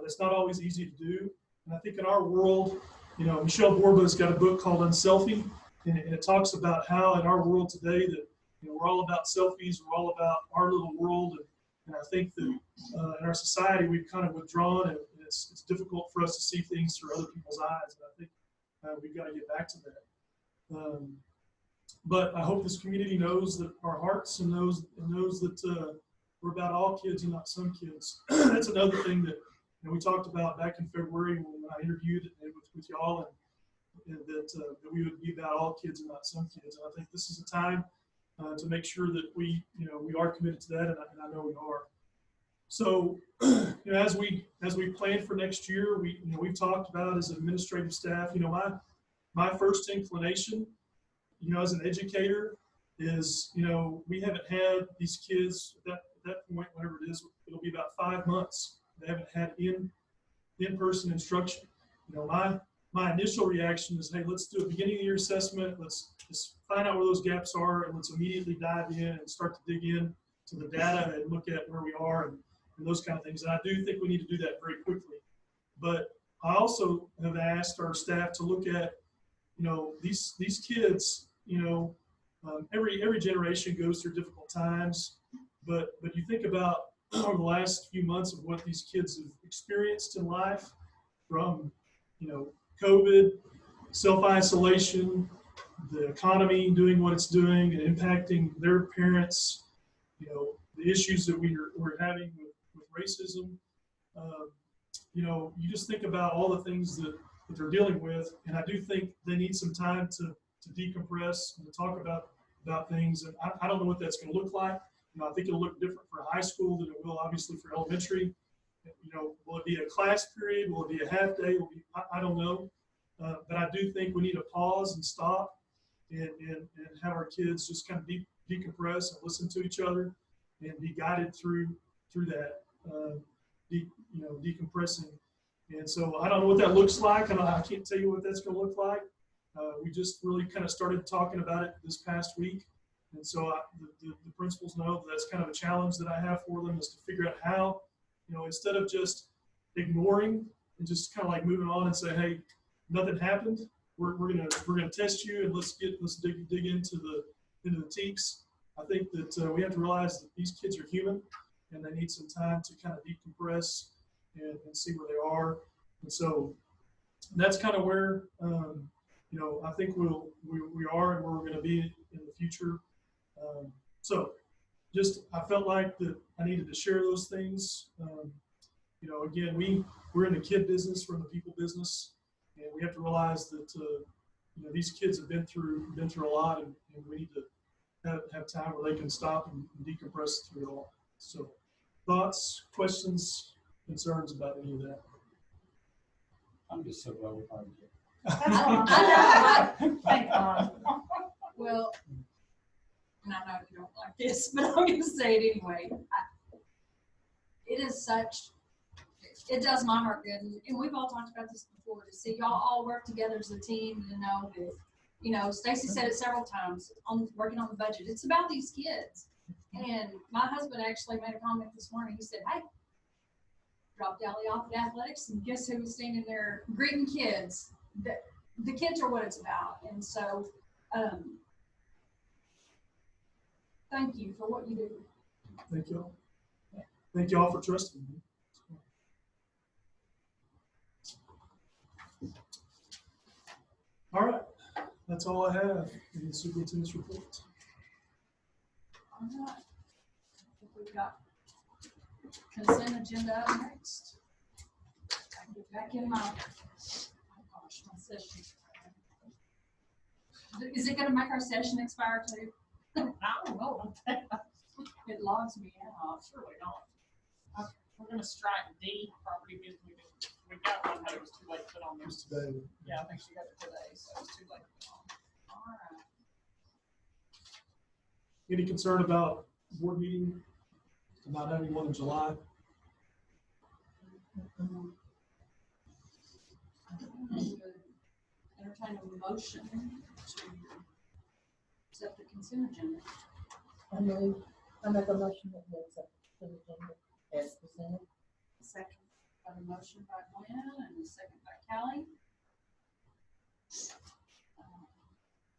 That's not always easy to do. And I think in our world, Michelle Borba's got a book called Unselfie, and it talks about how in our world today that we're all about selfies, we're all about our little world, and I think that in our society we've kind of withdrawn, and it's difficult for us to see things through other people's eyes. And I think we've got to get back to that. But I hope this community knows that our hearts and knows that we're about all kids and not some kids. That's another thing that we talked about back in February when I interviewed with y'all, and that we would be about all kids and not some kids. And I think this is a time to make sure that we are committed to that, and I know we are. So, as we plan for next year, we've talked about as an administrative staff. My first inclination, as an educator, is we haven't had these kids at that point, whatever it is, it'll be about 5 months. They haven't had in-person instruction. My initial reaction is, hey, let's do a beginning of the year assessment. Let's find out where those gaps are, and let's immediately dive in and start to dig in to the data and look at where we are and those kind of things. And I do think we need to do that very quickly. But I also have asked our staff to look at, these kids, every generation goes through difficult times, but you think about over the last few months of what these kids have experienced in life, from, COVID, self-isolation, the economy doing what it's doing and impacting their parents, the issues that we're having with racism. You just think about all the things that they're dealing with, and I do think they need some time to decompress and to talk about things. And I don't know what that's going to look like. I think it'll look different for high school than it will obviously for elementary. Will it be a class period? Will it be a half day? I don't know. But I do think we need to pause and stop and have our kids just kind of decompress and listen to each other and be guided through that, decompressing. And so I don't know what that looks like. I can't tell you what that's going to look like. We just really kind of started talking about it this past week. And so the principals know that that's kind of a challenge that I have for them, is to figure out how, instead of just ignoring and just kind of like moving on and say, hey, nothing happened. We're gonna test you, and let's dig into the teaks. I think that we have to realize that these kids are human, and they need some time to kind of decompress and see where they are. And so that's kind of where I think we are and where we're going to be in the future. So I felt like that I needed to share those things. Again, we're in the kid business, we're in the people business, and we have to realize that these kids have been through a lot, and we need to have time where they can stop and decompress through it all. So, thoughts, questions, concerns about any of that? I'm just so glad we're finally here. I know. Thank God. Well, and I know you don't like this, but I'm going to say it anyway. It does my heart good, and we've all talked about this before, to see y'all all work together as a team, to know that, Stacy said it several times, on working on the budget. It's about these kids. And my husband actually made a comment this morning. He said, hey, dropped Allie off at athletics, and guess who was standing there greeting kids? The kids are what it's about. And so, thank you for what you do. Thank you all. Thank you all for trusting me. All right, that's all I have in the superintendent's report. All right. I think we've got consent agenda up next. I can get back in my session. Is it going to make our session expire too? I don't know. It logs me out. Surely not. We're gonna strike D, property business. We got one, but it was too late to put on there. Just today. Yeah, I think she got it today, so it's too late to put on. All right. Any concern about board meeting, not having one in July? Entertain a motion to accept the consent agenda. I make a motion that we accept the agenda as presented. Second. Got a motion by Glenn and a second by Callie.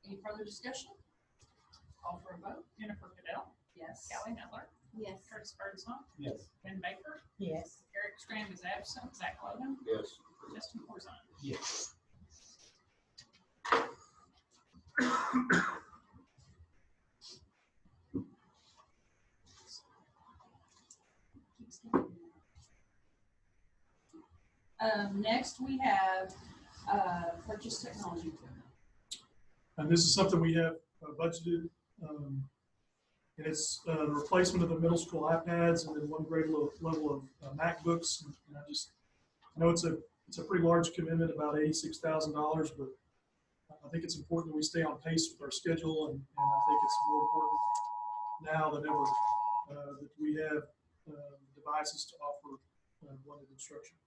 Any further discussion? Call for a vote. Jennifer Goodell, Yes. Callie Miller, Yes. Curtis Birdsong, Yes. Ben Baker, Yes. Eric Strand is absent, Zach Logan, Yes. Justin Corzine. Yes. Next we have purchase technology equipment. And this is something we have budgeted. And it's the replacement of the middle school iPads and then one grade level of MacBooks. And I know it's a pretty large commitment, about $86,000, but I think it's important that we stay on pace with our schedule, and I think it's more important now than ever that we have devices to offer blended instruction.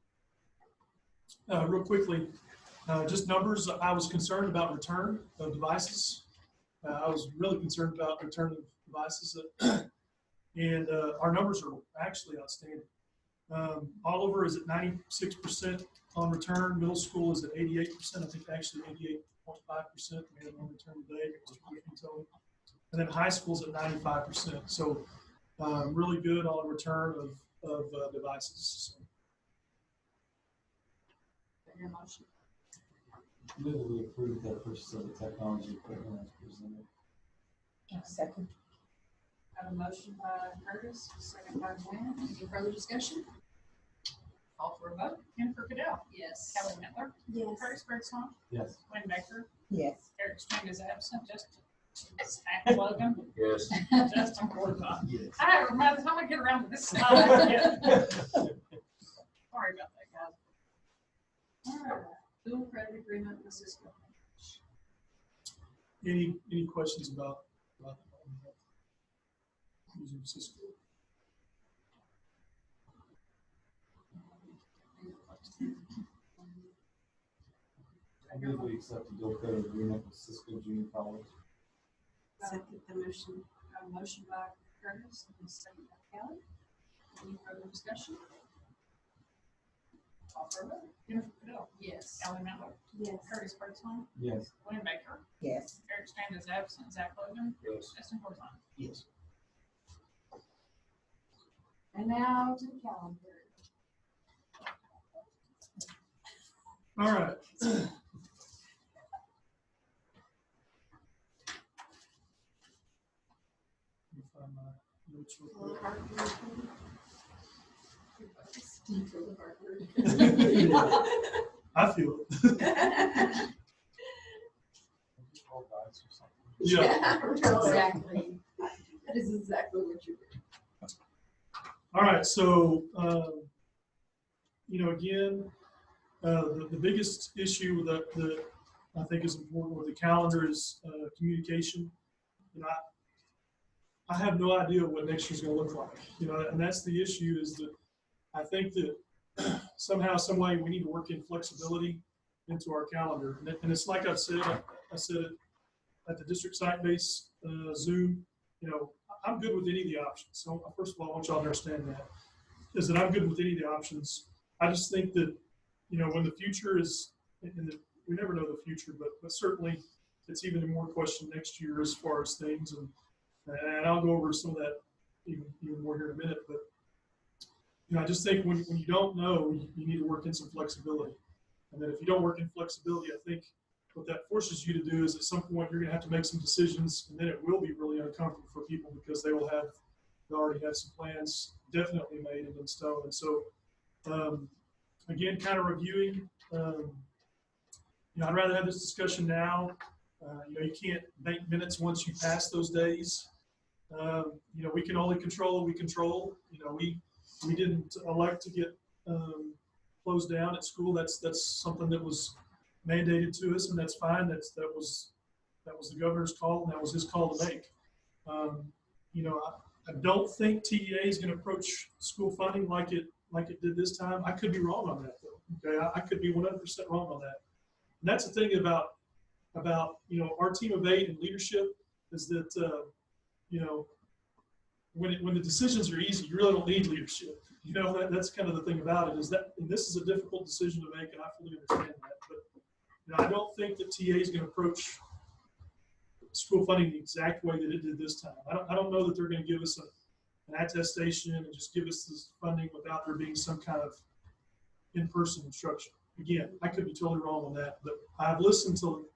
Real quickly, just numbers. I was concerned about return of devices. I was really concerned about return of devices, and our numbers are actually outstanding. Oliver is at 96% on return. Middle school is at 88%. I think actually 88.5%. We had on return today. And then high school's at 95%. So really good on return of devices. So. Your motion. Move we approve the purchase of the technology equipment as presented. Second. Got a motion by Curtis, second by Glenn. Any further discussion? Call for a vote. Jennifer Goodell, Yes. Callie Miller, Yes. Curtis Birdsong, Yes. Ben Baker, Yes. Eric Strand is absent, Zach Logan, Yes. Justin Corzine. Yes. I don't remember, by the time I get around to this slide. Yeah. Sorry about that, guys. All right. Dual credit agreement with Cisco. Any questions about using Cisco? I move we accept the dual credit agreement with Cisco Junior College. Second the motion. A motion by Curtis and a second by Kelly. Any further discussion? Call for a vote. Jennifer Goodell, Yes. Ellie Miller, Yes. Curtis Bergson, Yes. William Baker, Yes. Eric Strand is absent, Zach Logan, Yes. Justin Horzon. Yes. And now to the calendar. All right. Let me find my notes real quick. I feel it. Roll dice or something. Yeah. Exactly. That is exactly what you're doing. All right, so, again, the biggest issue that I think is important with the calendar is communication. And I have no idea what next year's gonna look like, and that's the issue, is that I think that somehow, some way, we need to work in flexibility into our calendar. And it's like I've said, I said it at the district site-based Zoom, I'm good with any of the options. So first of all, I want y'all to understand that, is that I'm good with any of the options. I just think that, when the future is, we never know the future, but certainly it's even a more question next year as far as things. And I'll go over some of that even more here in a minute. But, I just think when you don't know, you need to work in some flexibility. And then if you don't work in flexibility, I think what that forces you to do is at some point you're going to have to make some decisions, and then it will be really uncomfortable for people because they already have some plans definitely made and in stone. And so, again, kind of reviewing, I'd rather have this discussion now. You can't bank minutes once you pass those days. We can only control what we control. We didn't elect to get closed down at school. That's something that was mandated to us, and that's fine. That was the governor's call, and that was his call to make. I don't think TEA is going to approach school funding like it did this time. I could be wrong on that, though. Okay, I could be 100% wrong on that. And that's the thing about our team of 8 and leadership is that when the decisions are easy, you really don't need leadership. That's kind of the thing about it, is that, and this is a difficult decision to make, and I fully understand that. But I don't think that TA is going to approach school funding the exact way that it did this time. I don't know that they're going to give us an attestation and just give us this funding without there being some kind of in-person instruction. Again, I could be totally wrong on that, but I've listened to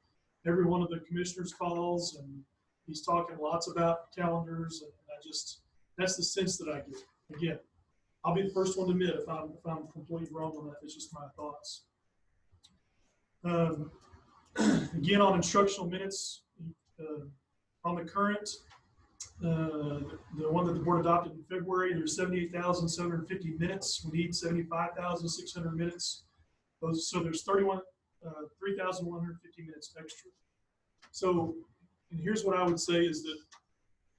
every one of the commissioners' calls, and he's talking lots about calendars, and that's the sense that I get. Again, I'll be the first one to admit if I'm completely wrong on that. It's just my thoughts. Again, on instructional minutes, on the current, the one that the board adopted in February, there's 78,750 minutes. We need 75,600 minutes. So there's 3,150 minutes extra. So, and here's what I would say is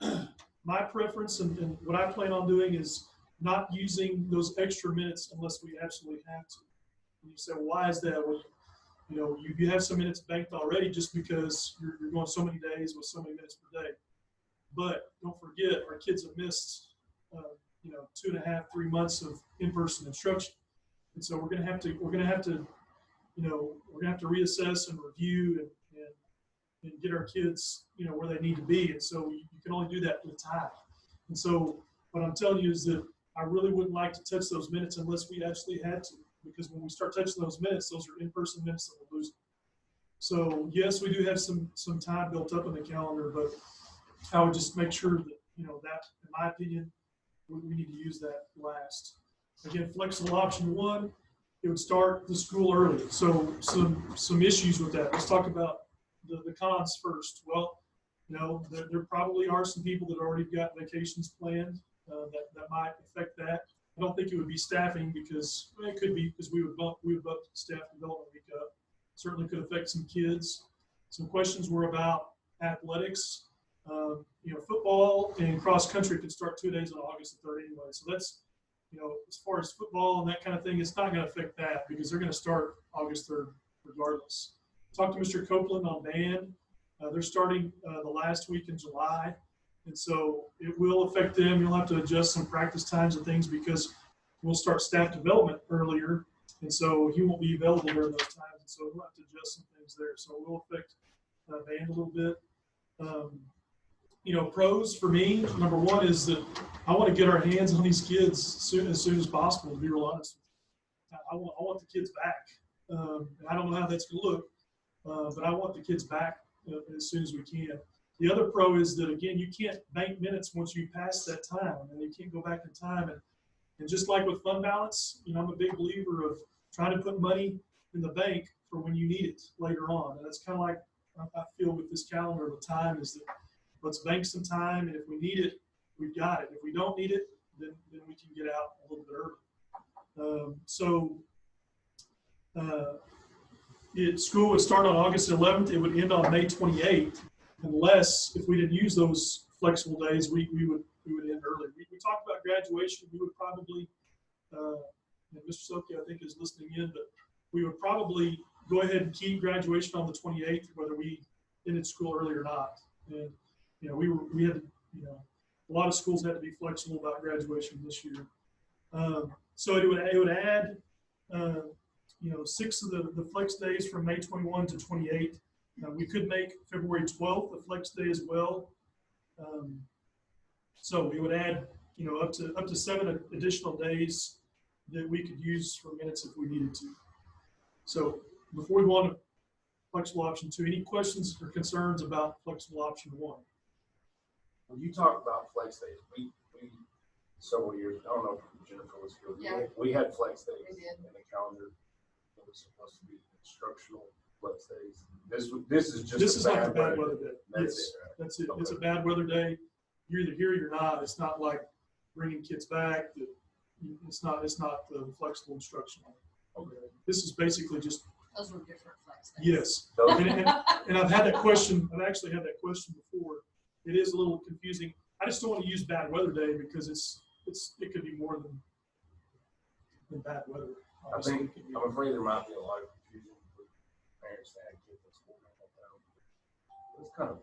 that my preference and what I plan on doing is not using those extra minutes unless we absolutely have to. And you say, well, why is that? Well, you have some minutes banked already just because you're going so many days with so many minutes per day. But don't forget, our kids have missed, 2.5, 3 months of in-person instruction. And so we're going to have to reassess and review and get our kids, where they need to be. And so you can only do that with time. And so what I'm telling you is that I really wouldn't like to touch those minutes unless we absolutely had to, because when we start touching those minutes, those are in-person minutes that we're losing. So yes, we do have some time built up in the calendar, but I would just make sure that, that, in my opinion, we need to use that last. Again, flexible option 1, it would start the school early. So some issues with that. Let's talk about the cons first. Well, there probably are some people that already got vacations planned that might affect that. I don't think it would be staffing because it could be because we would bump staff development week up. Certainly could affect some kids. Some questions were about athletics. Football and cross country could start 2 days on August the 3rd anyway. So that's, as far as football and that kind of thing, it's not going to affect that because they're going to start August 3rd regardless. talked to Mr. Copeland on band. They're starting the last week in July. And so it will affect them. You'll have to adjust some practice times and things because we'll start staff development earlier. And so he won't be available during those times. And so we'll have to adjust some things there. So it will affect band a little bit. Pros for me, number one is that I want to get our hands on these kids as soon as possible, to be real honest. I want the kids back. I don't know how that's going to look, but I want the kids back as soon as we can. The other pro is that, again, you can't bank minutes once you pass that time, and you can't go back in time. And just like with fund balance, I'm a big believer of trying to put money in the bank for when you need it later on. And that's kind of like I feel with this calendar of time is that let's bank some time, and if we need it, we've got it. If we don't need it, then we can get out a little bit early. School would start on August 11th. It would end on May 28th, unless if we didn't use those flexible days, we would end early. We talked about graduation. We would probably, and Mr. Soki I think is listening in, but we would probably go ahead and keep graduation on the 28th, whether we ended school early or not. And we had a lot of schools had to be flexible about graduation this year. So it would add 6 of the flex days from May 21 to 28. We could make February 12th a flex day as well. So we would add up to 7 additional days that we could use for minutes if we needed to. So before we go on to flexible option 2, any questions or concerns about flexible option 1? When you talk about flex days, we several years, I don't know if Jennifer was here. Yeah. We had flex days We did. in the calendar. It was supposed to be instructional flex days. This is just This is like a bad weather weather day. That's Yes, it, right? that's it. Okay. It's a bad weather day. You're either here or you're not. It's not like bringing kids back. It's not the flexible instructional. Okay. This is basically just, Those were different flex days. yes. Those- And I've had that question. I've actually had that question before. It is a little confusing. I just don't want to use bad weather day because it could be more than bad weather. I think, I'm afraid there might be a lot of confusion for parents that have kids in school. It's kind of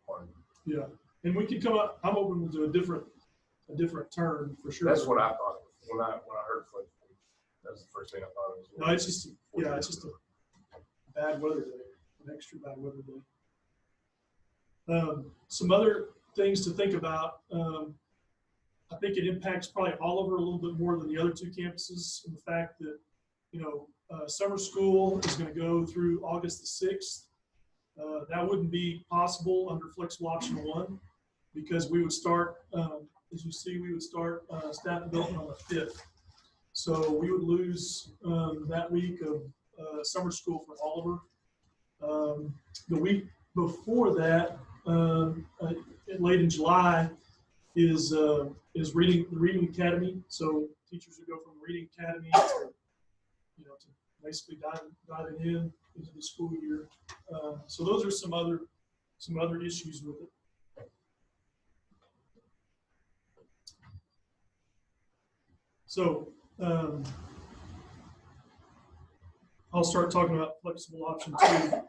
hard. Yeah, and we could come up. I'm open to a different term for sure. That's what I thought when I heard flex days. That was the first thing I thought it was. No, it's just a bad weather day, an extra bad weather day. Some other things to think about. I think it impacts probably Oliver a little bit more than the other 2 campuses, in the fact that summer school is going to go through August the 6th. That wouldn't be possible under flexible option 1 because we would start, as you see, we would start staff development on the 5th. So we would lose that week of summer school for Oliver. The week before that, late in July, is the reading academy. So teachers would go from reading academy to basically diving into the school year. So those are some other issues with it. So I'll start talking about flexible option 2.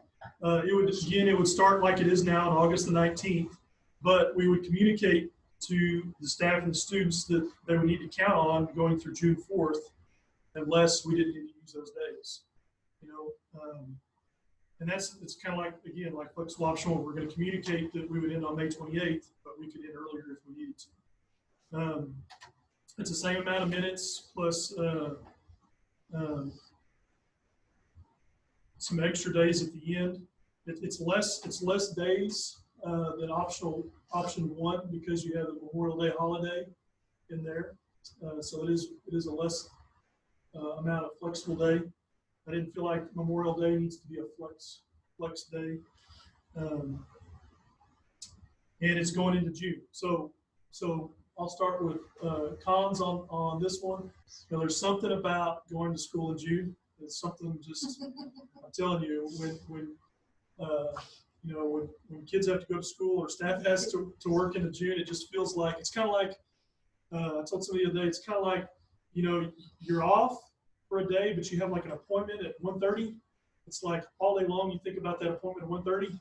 It would start like it is now on August the 19th, but we would communicate to the staff and the students that they would need to count on going through June 4th, unless we didn't need to use those days. And it's kind of like flexible option 1. We're going to communicate that we would end on May 28th, but we could end earlier if we needed to. It's the same amount of minutes plus some extra days at the end. It's less days than option 1 because you have the Memorial Day holiday in there. So it is a less amount of flexible day. I didn't feel like Memorial Day needs to be a flex day. And it's going into June. So I'll start with cons on this one. There's something about going to school in June. It's something just, I'm telling you, when kids have to go to school or staff has to work into June, it just feels like, it's kind of like, I told somebody the other day, it's kind of like, you're off for a day, but you have like an appointment at 1:30, It's like all day long, you think about that appointment at 1:30.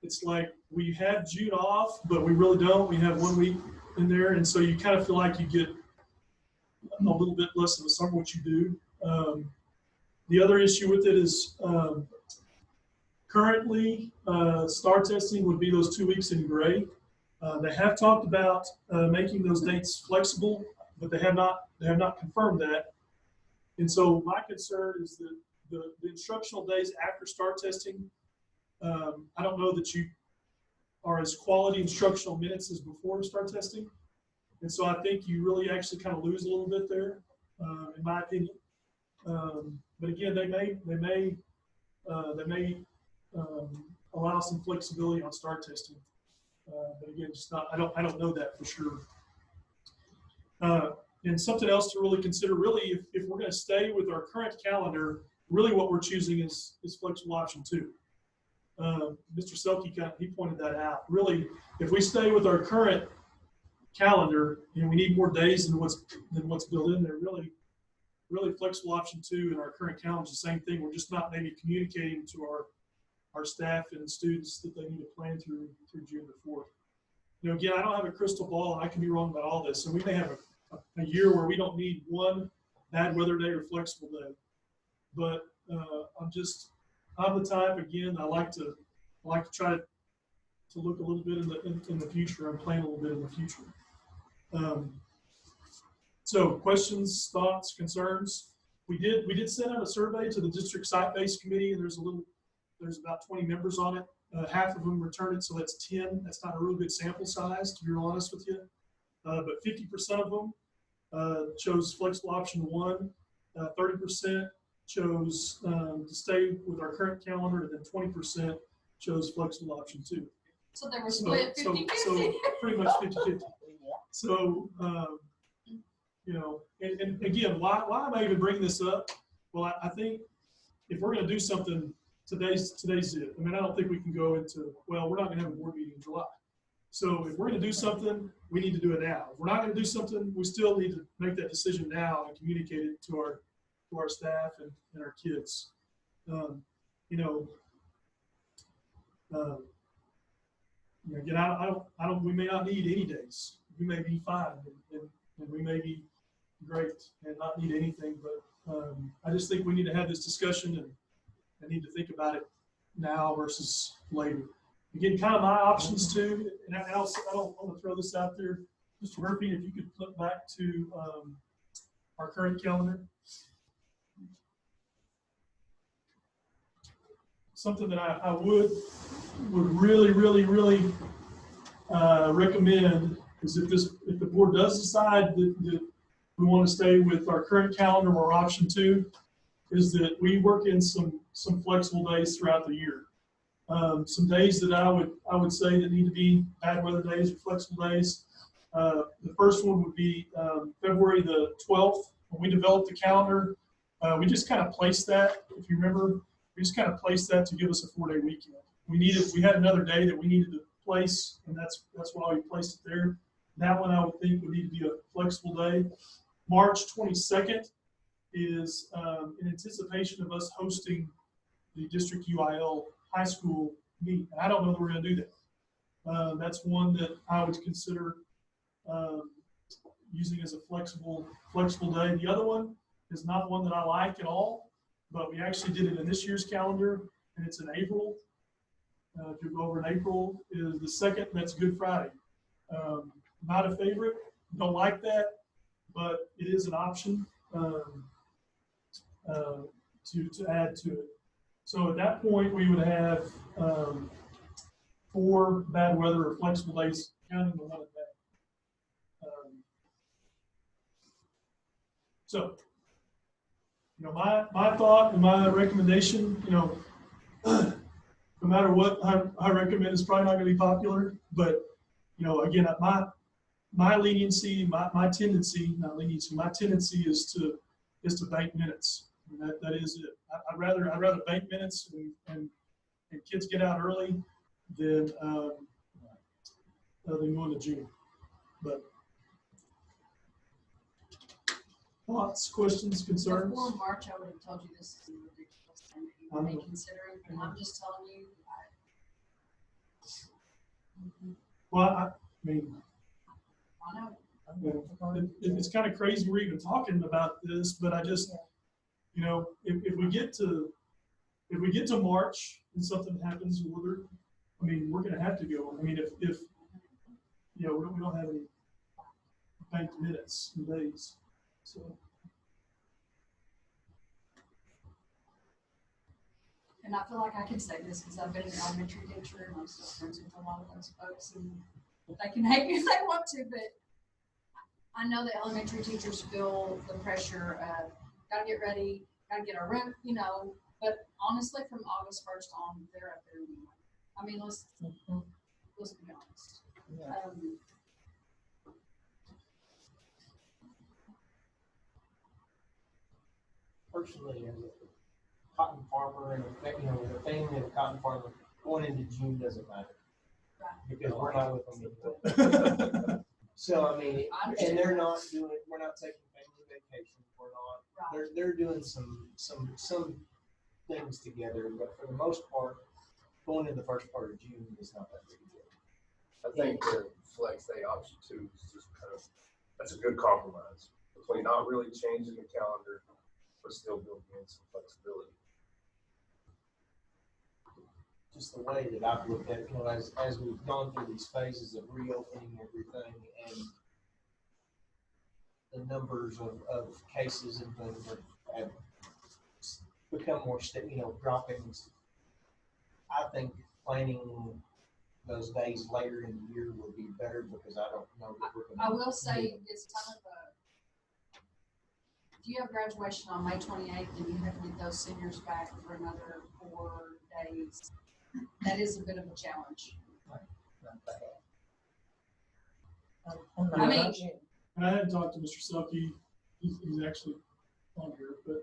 It's like we have June off, but we really don't. We have 1 week in there. And so you kind of feel like you get a little bit less of a summer, what you do. The other issue with it is currently STAR testing would be those 2 weeks in gray. They have talked about making those dates flexible, but they have not confirmed that. And so my concern is that the instructional days after STAR testing, I don't know that you are as quality instructional minutes as before STAR testing. And so I think you really actually kind of lose a little bit there, in my opinion. But again, they may allow some flexibility on STAR testing. But again, just not, I don't know that for sure. And something else to really consider, really, if we're going to stay with our current calendar, really what we're choosing is flexible option 2. Mr. Selke, he pointed that out. Really, if we stay with our current calendar and we need more days than what's built in there, really flexible option 2 in our current calendar is the same thing. We're just not maybe communicating to our staff and students that they need to plan through June the 4th. Again, I don't have a crystal ball, and I can be wrong about all this. And we may have a year where we don't need one bad weather day or flexible day. But I'm the type, again, I like to try to look a little bit in the future and plan a little bit in the future. So questions, thoughts, concerns? We did send out a survey to the district site-based committee, and there's about 20 members on it. Half of them returned it, so that's 10. That's not a real good sample size, to be real honest with you. But 50% of them chose flexible option 1. 30% chose to stay with our current calendar, and then 20% chose flexible option 2. So they were split 50-50. So pretty much 50-50. So, and again, why am I even bringing this up? Well, I think if we're going to do something, today's it. I mean, I don't think we can go into, well, we're not going to have a board meeting in July. So if we're going to do something, we need to do it now. If we're not going to do something, we still need to make that decision now and communicate it to our staff and our kids. Again, I don't. We may not need any days. We may be fine, and we may be great and not need anything. But I just think we need to have this discussion and need to think about it now versus later. Again, kind of my options too. And I don't want to throw this out there, Mr. Murphy. If you could flip back to our current calendar. Something that I would really recommend is if the board does decide that we want to stay with our current calendar or option 2, is that we work in some flexible days throughout the year. Some days that I would say that need to be bad weather days or flexible days. The first one would be February the 12th. When we developed the calendar, we just kind of placed that, if you remember. We just kind of placed that to give us a 4-day weekend. We had another day that we needed to place, and that's why we placed it there. That one I would think would need to be a flexible day. March 22nd is in anticipation of us hosting the district UIL high school meet. I don't know that we're going to do that. That's one that I would consider using as a flexible day. The other one is not one that I like at all, but we actually did it in this year's calendar, and it's in April. If you go over in April, is the 2nd, that's Good Friday. Not a favorite, don't like that, but it is an option to add to it. So at that point, we would have 4 bad weather or flexible days, counting the one at that. So, my thought and my recommendation, no matter what I recommend, is probably not going to be popular. But again, my leniency, my tendency, not leniency, my tendency is to bank minutes. And that is it. I'd rather bank minutes and kids get out early than going to June. But Thoughts, questions, concerns? Before March, I would have told you this is a ridiculous thing that you may consider, and I'm just telling you, Well, I mean, I know. it's kind of crazy we're even talking about this, but I just, you know, if we get to March and something happens, I mean, we're gonna have to go. I mean, if you know, we don't have any banked minutes and days, so. And I feel like I can say this because I've been an elementary teacher and I'm still friends with a lot of those folks, and they can hate me if they want to, but I know that elementary teachers feel the pressure of gotta get ready, gotta get our room, you know, but honestly, from August 1st on, they're up there anyway. I mean, let's be honest. Yeah. Personally, as a cotton farmer and with a family of a cotton farmer, going into June doesn't matter. Because we're not with them anymore. So, I mean, and they're not doing, we're not taking family vacations, we're not, they're doing some things together, but for the most part, going in the first part of June is not that big a deal. I think the flex day option too is just kind of, that's a good compromise between not really changing the calendar, but still building in some flexibility. Just the way that I've looked at it, you know, as we've gone through these phases of reopening everything and the numbers of cases and things have become more steady, you know, dropping. I think planning those days later in the year would be better because I don't know that we're gonna. I will say it's kind of if you have graduation on May 28th and you have to get those seniors back for another 4 days, that is a bit of a challenge. I mean, And I hadn't talked to Mr. Selke. He's actually on here, but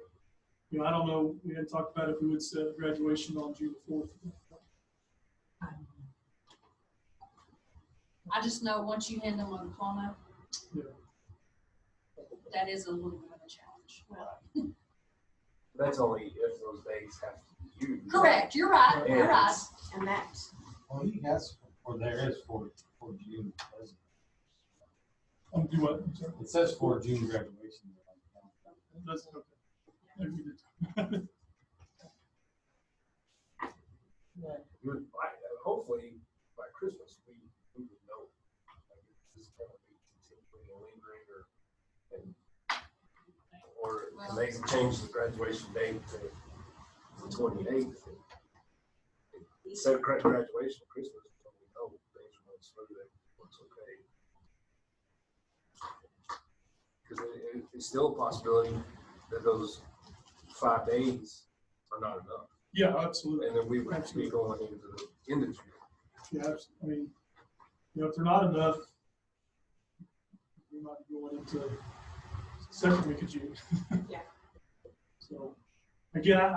you know, I don't know. We hadn't talked about if we would set graduation on June 4th. I just know once you hand them a diploma, Yeah. that is a little bit of a challenge. Well, That's only if those days have to be used. correct. You're right. You're right. And that's, Well, he has, or there is for June. Do what? I'm sorry. It says for June graduation. That's okay. Maybe we did. Hopefully by Christmas we would know. Like, if this is going to be continuing lingering, or they can change the graduation date to the 28th. Instead of graduation Christmas, we know things are going smooth. It's okay. Because it's still a possibility that those 5 days are not enough. Yeah, absolutely. And then we would have to be going into the end of June. Yeah, I mean, you know, if they're not enough, we might be going into second week of June. Yeah. So, again,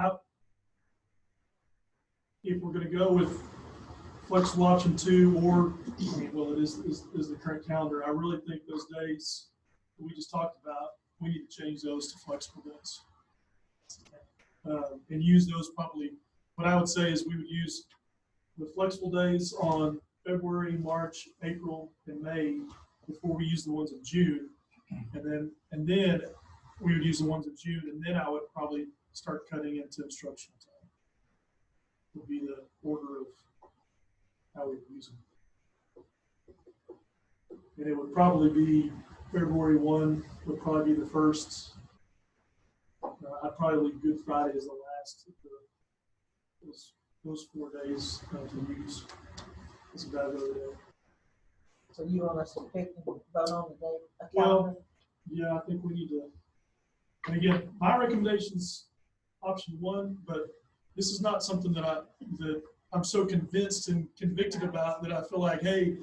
if we're going to go with flexible option 2, or I mean, well, it is the current calendar. I really think those days that we just talked about, we need to change those to flexible days, and use those probably. What I would say is we would use the flexible days on February, March, April, and May before we use the ones in June, and then we would use the ones in June, and then I would probably start cutting into instructional time. Would be the order of how we would use them, and it would probably be February 1 would probably be the first. I'd probably leave Good Friday as the last of those 4 days to use. It's about a day. So you want us to pick and vote on the day? Well, yeah, I think we need to. And again, my recommendation's option 1, but this is not something that I'm so convinced and convicted about that I feel like, hey,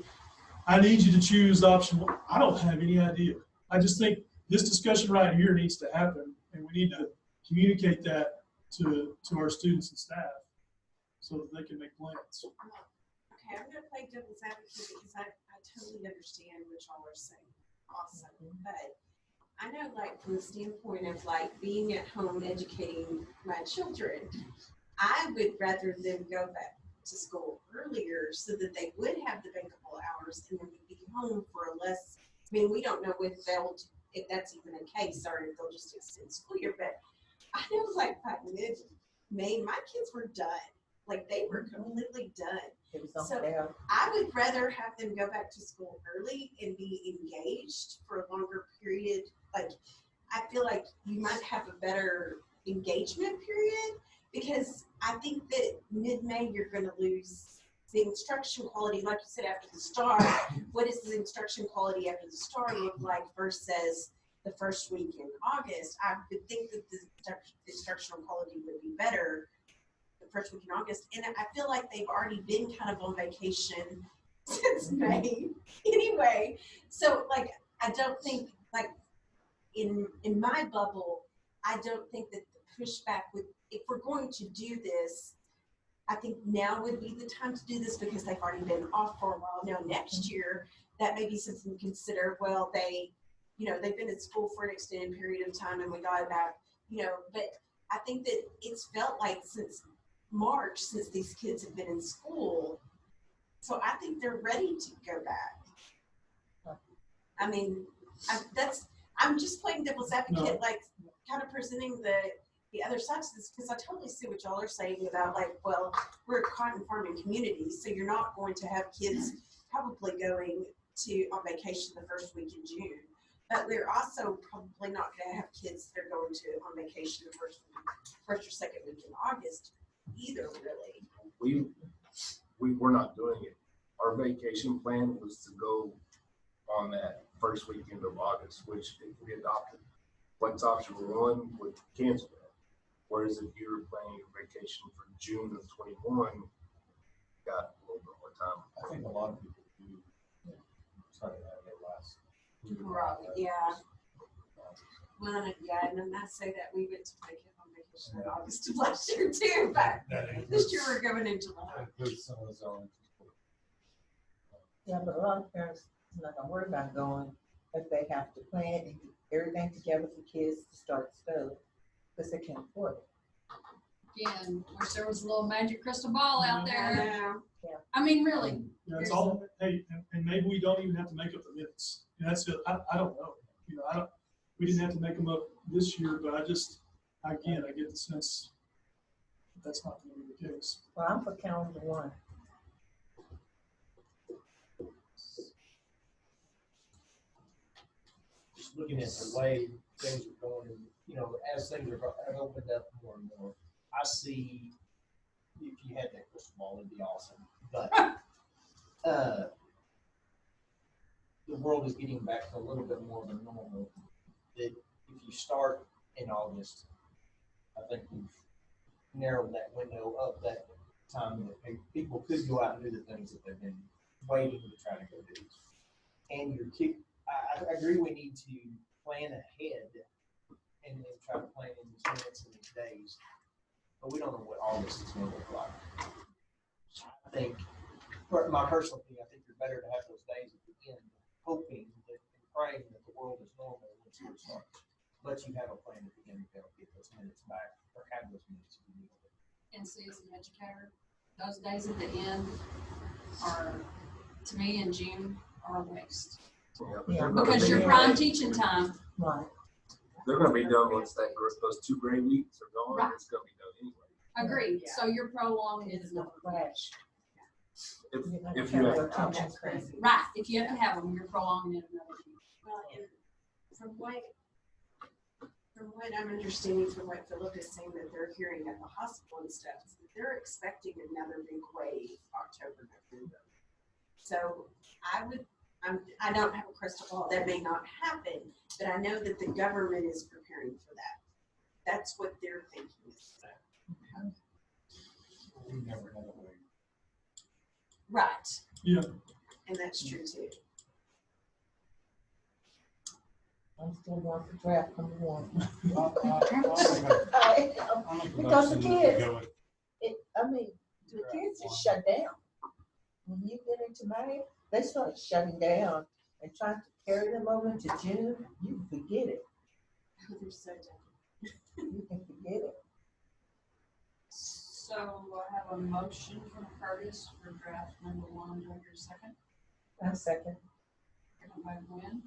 I need you to choose option 1. I don't have any idea. I just think this discussion right here needs to happen, and we need to communicate that to our students and staff so that they can make plans. okay, I'm gonna play devil's advocate because I totally understand what y'all are saying also, but I know, like, from the standpoint of like being at home educating my children, I would rather them go back to school earlier so that they would have the bankable hours and then would be home for a less, I mean, we don't know if that's even a case or if they'll just extend school year, but I know like by mid-May, my kids were done. Like they were completely done. It was So on there. I would rather have them go back to school early and be engaged for a longer period. Like, I feel like you might have a better engagement period because I think that mid-May you're going to lose the instruction quality, like you said, after the start. What does the instruction quality after the start look like versus the first week in August? I would think that the instructional quality would be better the first week in August. And I feel like they've already been kind of on vacation since May anyway. So like, I don't think like in my bubble, I don't think that the pushback would, if we're going to do this, I think now would be the time to do this because they've already been off for a while. Now next year, that may be something to consider. Well, they've been at school for an extended period of time and we got back, but I think that it's felt like since March, since these kids have been in school. So I think they're ready to go back. I mean, I'm just playing devil's advocate, like kind of presenting the other side to this because I totally see what y'all are saying about like, well, we're a cotton farming community, so you're not going to have kids probably going on vacation the first week in June. But we're also probably not going to have kids that are going on vacation the first or second week in August either, really. We're not doing it. Our vacation plan was to go on that first weekend of August, which if we adopted flex option 1 would cancel that. Whereas if you were planning a vacation for June of 21, got a little bit more time. I think a lot of people do try to have their last. Right, yeah. Well, yeah, and then I say that we went to make it on vacation in August of last year too, but this year we're going in July. Some of those elementary schools. Yeah, but a lot of parents are not gonna worry about going if they have to plan and get everything together for kids to start school because they can't afford it. Again, wish there was a little magic crystal ball out I there. know. I mean, really. Yeah, it's all, hey, and maybe we don't even have to make up the minutes. That's it. I don't know. We didn't have to make them up this year, but I get the sense that's not going to be the case. Well, I'm for calendar 1. Just looking at the way things are going, as things have opened up more and more, I see, if you had that crystal ball, it'd be awesome. But the world is getting back to a little bit more of a normal. That if you start in August, I think we've narrowed that window of that time that people could go out and do the things that they've been waiting to try to go do. And your kid, I agree we need to plan ahead and then try to plan in these minutes and these days, but we don't know what August is going to look like. I think, for my personal opinion, I think you're better to have those days at the end, hoping that and praying that the world is normal when school starts. But you have a plan at the beginning to get those minutes back or have those minutes if you need them. And see, as an educator, those days at the end are, to me, in June, are a waste. Yeah. Because your prime teaching time. Right. They're going to be done once those 2 grade weeks are gone. Right. It's going to be done anyway. Agreed. Yeah. So you're prolonging it It's another not crash. If you have That's crazy. Right. If you have to have them, you're prolonging it another year. Well, and from what I'm understanding from what Philip is saying that they're hearing at the hospital and stuff, is that they're expecting another big wave October, November. So I don't have a crystal ball. That may not happen, but I know that the government is preparing for that. That's what they're thinking. We never had a way. Right. Yeah. And that's true too. I'm still going for draft number 1. I'm Because the kids, go with- the kids just shut down. When you get into May, they start shutting down and trying to carry them over into June, you forget it. They're so dumb. You can forget it. So I have a motion from Curtis for draft number 1. Do I hear a second? A second. Second by Gwen.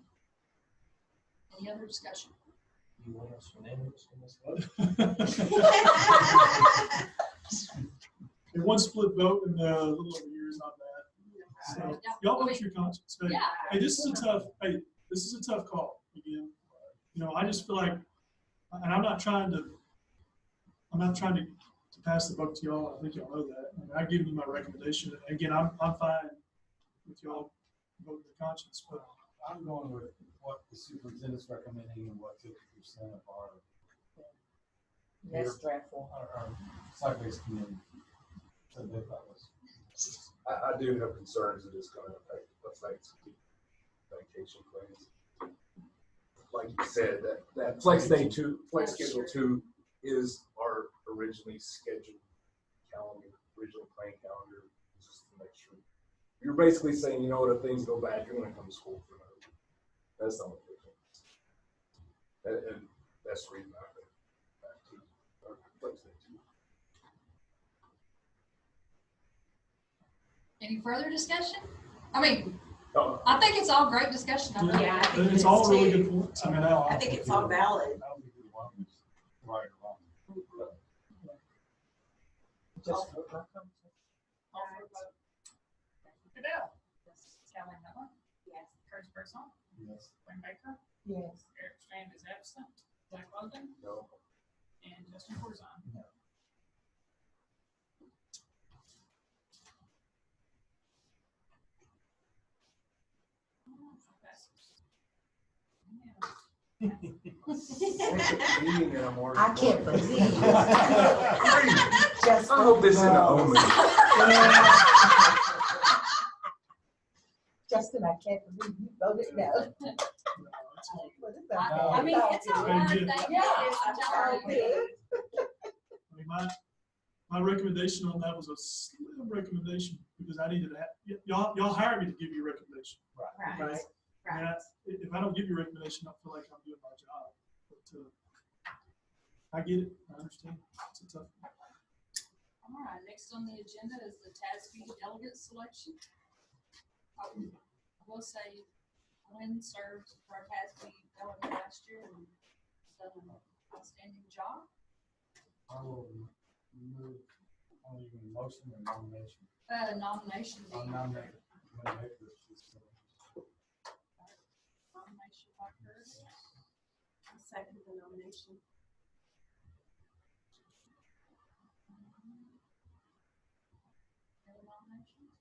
Any other discussion? You want us unanimous on this vote? And one split vote in a little over a year is not bad. So y'all vote your conscience. Hey, Yeah. hey, this is a tough call again. You know, I just feel like, and I'm not trying to pass the buck to y'all. I think y'all know that. And I give you my recommendation. And again, I'm fine with y'all voting your conscience, but I'm going with what the superintendent's recommending and what 50% of our That's draft 4. our site-based community said they thought was. I do have concerns that it's gonna affect vacation plans. Like you said, that flex schedule 2 is our originally scheduled calendar, original planned calendar, just to make sure. You're basically saying, you know what, if things go bad, you're gonna come to school for another week. That's the only difference. And that's the reason I think that too. Or flex day 2. Any further discussion? I mean, Oh, I think it's all great discussion. I Yeah, I think it's it all is really too. good points. I mean, I think it's all valid. I don't think we want this right or wrong. Just with my conscience. Call for a vote. Goodell. Yes. Kelly Miller. Yes. Curtis Person. Yes. Wayne Baker. Yes. Eric Strand is absent. Zach Logan. no. And Justin Corzine. No. Meeting and I'm already I can't going. believe it. Just I hope this is an omen. Justin, I can't believe you voted no. I mean, it's all right. Thank you. Yeah. I'm sorry. I mean, my recommendation on that was a slim recommendation because I needed to have, y'all hired me to give you a recommendation. Right, Right. And right. if I don't give you a recommendation, I feel like I'm doing my job. But I get it. I understand. It's a tough one. All right, next on the agenda is the TASB delegate selection. I will say, Lynn served for our TASB delegate last year and done an outstanding job. I will move on even motion or nomination. Nomination. I'll nominate. Nomination by Curtis. I'll second the nomination. Any nominations?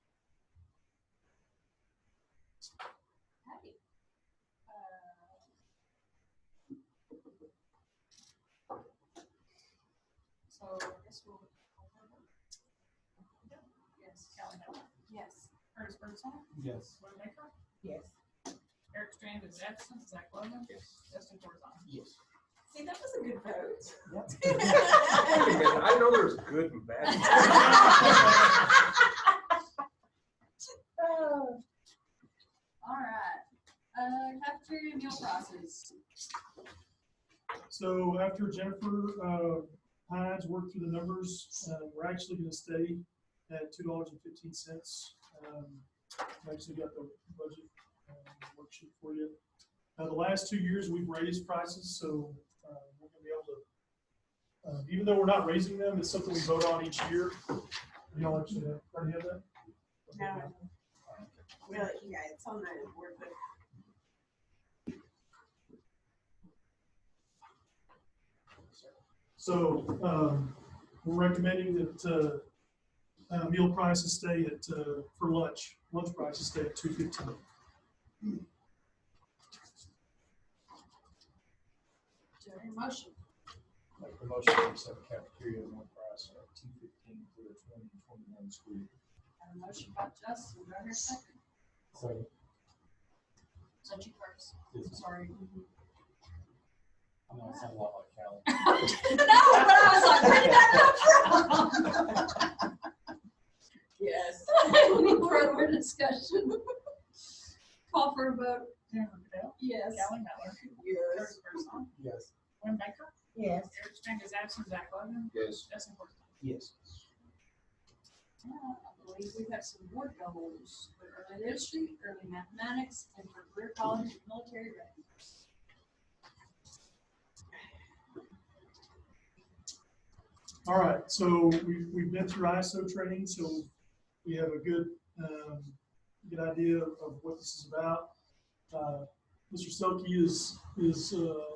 Hey. So I guess we'll. Yes, Kelly Miller. Yes. Curtis Birdsong. Yes. Wayne Baker. Yes. Eric Strand is absent. Zach Logan. Justin Corzine. Yes. See, that was a good vote. Wait a minute, I know there's good and bad. All right. Cafeteria meal prices. So after Jennifer Hines worked through the numbers, we're actually going to stay at $2.15. I actually got the budget worksheet for you. The last 2 years we've raised prices, so we're going to be able to, even though we're not raising them, it's something we vote on each year. You don't actually already have that? No. Well, yeah, it's on the board, but So we're recommending that meal prices stay at, for lunch prices stay at $2.15. Do you have a motion? Make the motion to accept cafeteria meal price at $2.15 for the 2021 school year. Have a motion by Justin. Do I hear a second? Second. Is that you first? Yes. Sorry. I know it sounds a lot like Callie. No, but I was like, where did that come from? yes. Any further discussion? Call for a vote. Jennifer Goodell. Yes. Kelly Miller. Yes. Curtis Birdsong. Yes. Glenn Baker, Yes. Eric Strand is absent, Zach Logan, Yes. Justin Horton. Yes. Now, I believe we have some board goals for early literacy, early mathematics, and for career college and military readiness. All right, so we've been through ISO training, so we have a good idea of what this is about. Mr. Selke is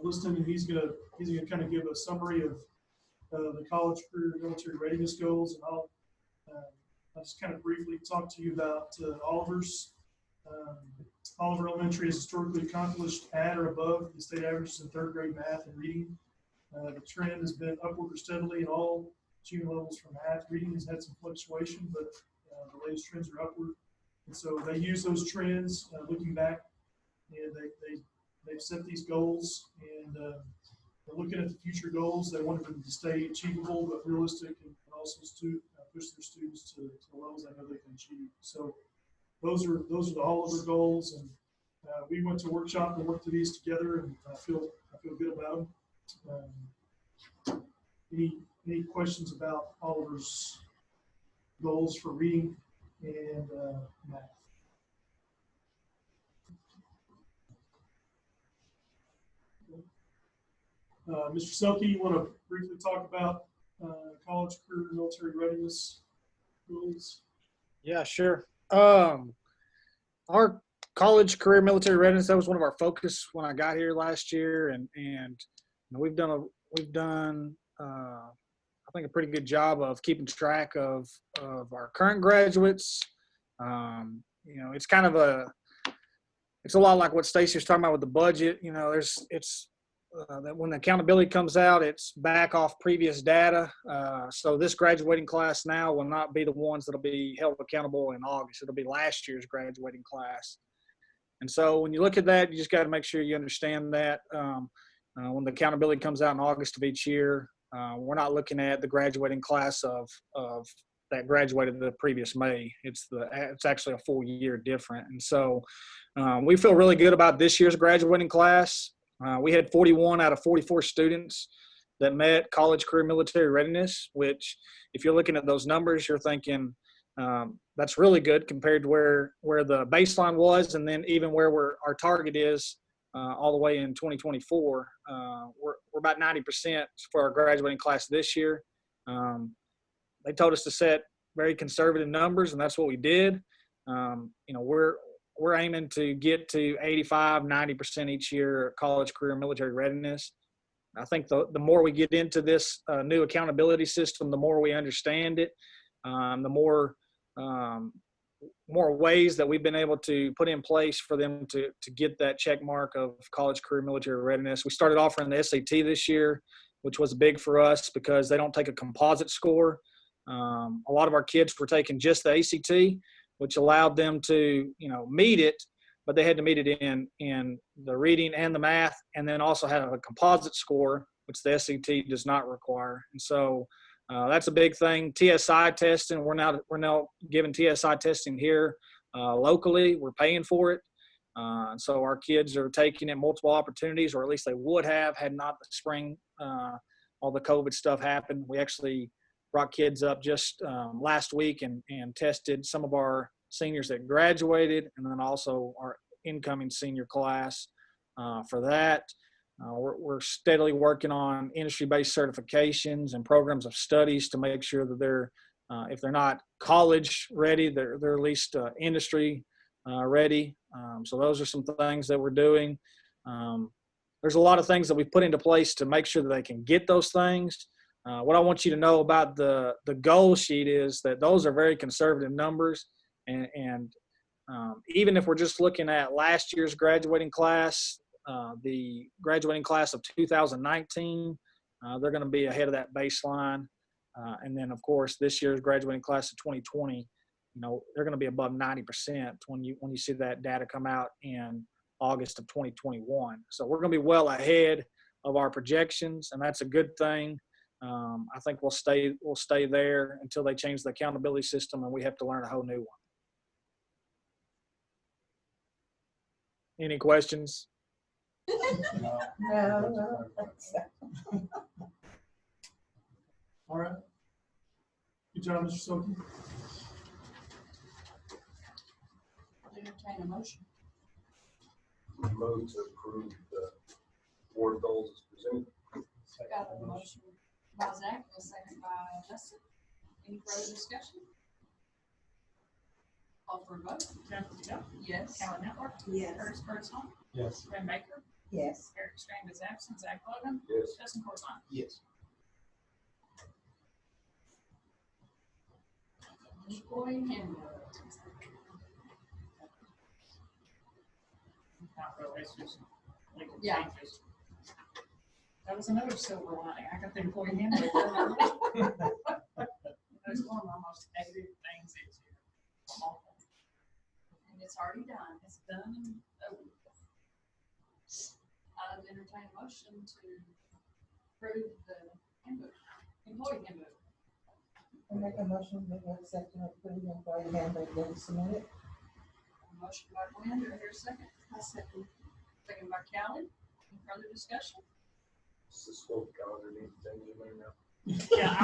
listening, and he's gonna kind of give a summary of the college career and military readiness goals, and I'll just kind of briefly talk to you about Oliver's. Oliver Elementary has historically accomplished at or above the state averages in third grade math and reading. The trend has been upward or steadily in all junior levels for math. Reading has had some fluctuation, but the latest trends are upward. And so they use those trends, looking back, and they've set these goals, and they're looking at the future goals. They want them to stay achievable but realistic, and also push their students to the levels they know they can achieve. So those are the Oliver goals, and we went to a workshop and worked through these together, and I feel good about them. Any questions about Oliver's goals for reading and math? Mr. Selke, you want to briefly talk about college, career, military readiness goals? Yeah, sure. Our college, career, military readiness, that was one of our focus when I got here last year, and you know, we've done I think a pretty good job of keeping track of our current graduates. You know, it's kind of it's a lot like what Stacy was talking about with the budget. You know, that when the accountability comes out, it's back off previous data. So this graduating class now will not be the ones that'll be held accountable in August. It'll be last year's graduating class. And so when you look at that, you just got to make sure you understand that when the accountability comes out in August of each year, we're not looking at the graduating class of that graduated the previous May. It's actually a full year different. And so we feel really good about this year's graduating class. We had 41 out of 44 students that met college, career, military readiness, which if you're looking at those numbers, you're thinking that's really good compared to where the baseline was, and then even where our target is all the way in 2024. We're about 90% for our graduating class this year. They told us to set very conservative numbers, and that's what we did. You know, we're aiming to get to 85, 90% each year college, career, military readiness. I think the more we get into this new accountability system, the more we understand it, the more ways that we've been able to put in place for them to get that check mark of college, career, military readiness. We started offering the SAT this year, which was big for us because they don't take a composite score. A lot of our kids were taking just the ACT, which allowed them to, you know, meet it, but they had to meet it in the reading and the math, and then also have a composite score, which the SAT does not require. And so that's a big thing. TSI testing, we're now giving TSI testing here locally. We're paying for it. And so our kids are taking it multiple opportunities, or at least they would have had not the spring, all the COVID stuff happened. We actually brought kids up just last week and tested some of our seniors that graduated, and then also our incoming senior class for that. We're steadily working on industry-based certifications and programs of studies to make sure that they're, if they're not college ready, they're at least industry ready. So those are some things that we're doing. There's a lot of things that we've put into place to make sure that they can get those things. What I want you to know about the goal sheet is that those are very conservative numbers, and even if we're just looking at last year's graduating class, the graduating class of 2019, they're going to be ahead of that baseline, and then of course this year's graduating class of 2020, you know, they're going to be above 90% when you see that data come out in August of 2021. So we're going to be well ahead of our projections, and that's a good thing. I think we'll stay there until they change the accountability system and we have to learn a whole new one. Any questions? No. No, All right. Good job, Mr. Silky. Entertain a motion. Move to approve the board goals as presented. Got a motion by Zach, and a second by Justin. Any further discussion? Call for a vote. Jennifer Dow, Yes. Callie Network, Yes. Curtis Birdsong, Yes. Brent Baker, yes. Eric Strand is absent, Zach Logan, Yes. Justin Corzine. Yes. Employee handbook. Not really, it's just legal Yeah. changes. That was another silver lining. I got the employee handbook. That's one of my most hated things this year. Awful. And it's already done. It's done and over. I'd entertain a motion to approve the handbook, employee handbook. I make a motion that we accept and approve the employee handbook that is submitted. Motion by Gwen, do I hear a second? I second. Second by Callie. Any further discussion? Does the school calendar need to change in there now? Yeah, I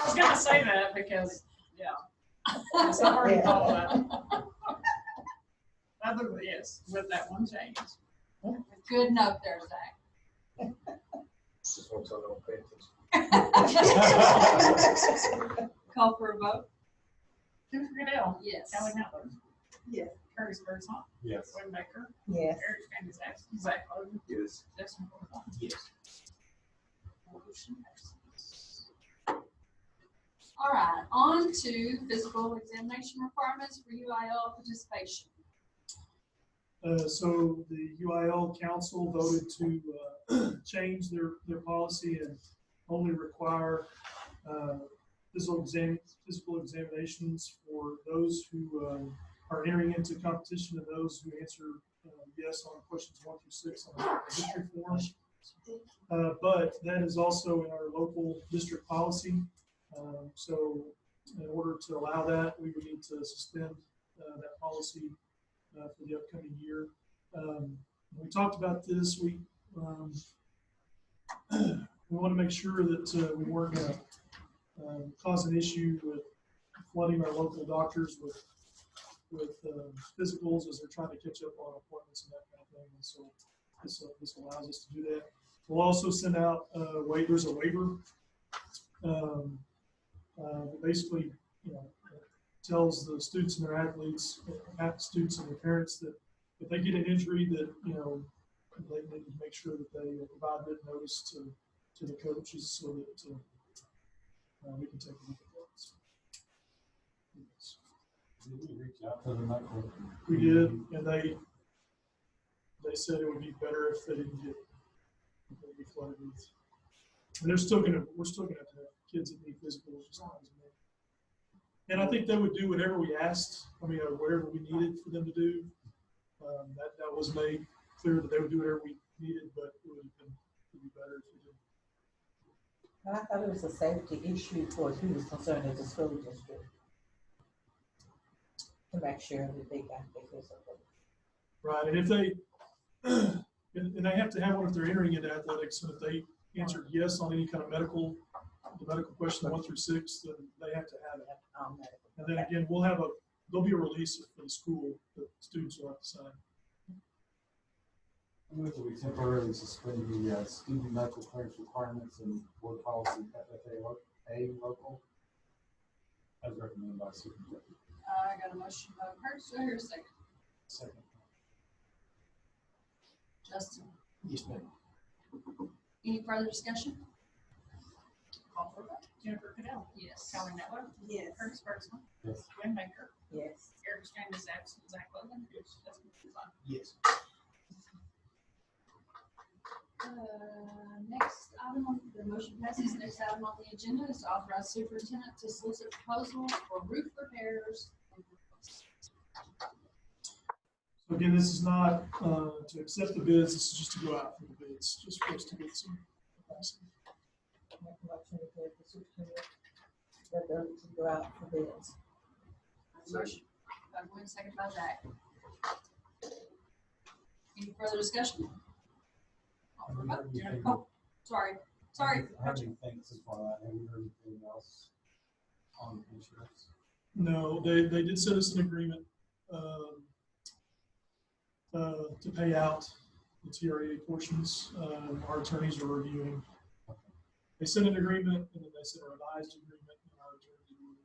was gonna say that because, yeah. Yes, I've already thought of that. Other than, yes, with that one change. Good note there, Zach. Just want to know pay attention. Call for a vote. Jennifer Goodell, Yes. Callie Network, Yes. Curtis Birdsong, Yes. Wayne Baker, Yes. Eric Strand is absent, Zach Logan, Yes. Justin Corzine. Yes. Motion passes. All right, on to physical examination requirements for UIL participation. So the UIL council voted to change their policy and only require physical examinations for those who are entering into competition and those who answer yes on questions 1 through 6 on the history form. But that is also in our local district policy. So in order to allow that, we would need to suspend that policy for the upcoming year. We talked about this. We want to make sure that we weren't going to cause an issue with flooding our local doctors with physicals as they're trying to catch up on appointments and that kind of thing. And so this allows us to do that. We'll also send out there's a waiver that basically, tells the students and their athletes, students and their parents that if they get an injury that, they need to make sure that they provide written notice to the coaches so that we can take a look at that. Did we reach out to them? We did, and they said it would be better if they didn't get flooded with. And we're still gonna have to have kids that need physicals as long as they. And I think they would do whatever we asked. I mean, or whatever we needed for them to do. That was made clear that they would do whatever we needed, but it would be better if we did. And I thought it was a safety issue for who was concerned as a school district to make sure that they got their physical. Right, and if they, and they have to have one if they're entering into athletics, and if they answered yes on any kind of medical question 1 through 6, then they have to have it. And then again, there'll be a release for the school that students will have to sign. We temporarily suspend the student medical clearance requirements and board policy FFA local as recommended by superintendent. I got a motion by Curtis, do I hear a second? Second. Justin, Yes, ma'am. any further discussion? Call for a vote. Jennifer Goodell, Yes. Callie Network, Yes. Curtis Birdsong, Yes. Wayne Baker, Yes. Eric Strand is absent, Zach Logan, Justin Corzine. Yes. Next item on the motion passes. Next item on the agenda is to authorize superintendent to solicit proposals for roof repairs. So again, this is not to accept the bids, this is just to go out for the bids, just for us to get some capacity. Make a motion to give the superintendent the ability to go out for bids. Motion by Gwen, second by Zach. Any further discussion? Call for a vote. Anything- Oh, sorry. How do you think so far? Have you heard anything else on insurance? No, they did send us an agreement, to pay out the TRA portions. Our attorneys are reviewing. They sent an agreement and then they sent a revised agreement and our attorneys are reviewing.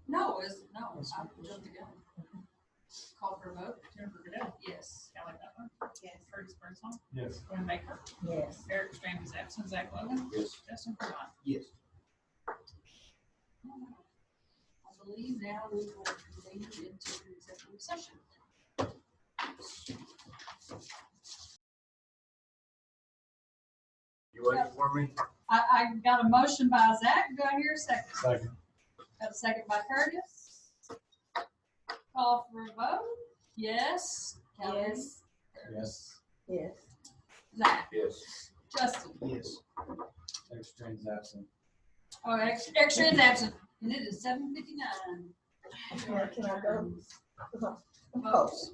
No, I jumped the gun. Call for a vote. Jennifer Goodell. Yes. Kelly Butler. Yes. Curtis Birdsong. Yes. Gwen Baker. Yes. Eric Strand is absent. Zach Logan. Yes. Justin Vermont. Yes. I believe now we will continue into executive session. You ready for me? I got a motion by Zach. Do I hear a second? Second. Got a second by Curtis. Call for a vote. Yes. Kelly? Yes. Yes. Yes. Zach? Yes. Justin? Yes. Extrane's absent. Oh, extra is absent. And it is 7:59. Can I go? Votes.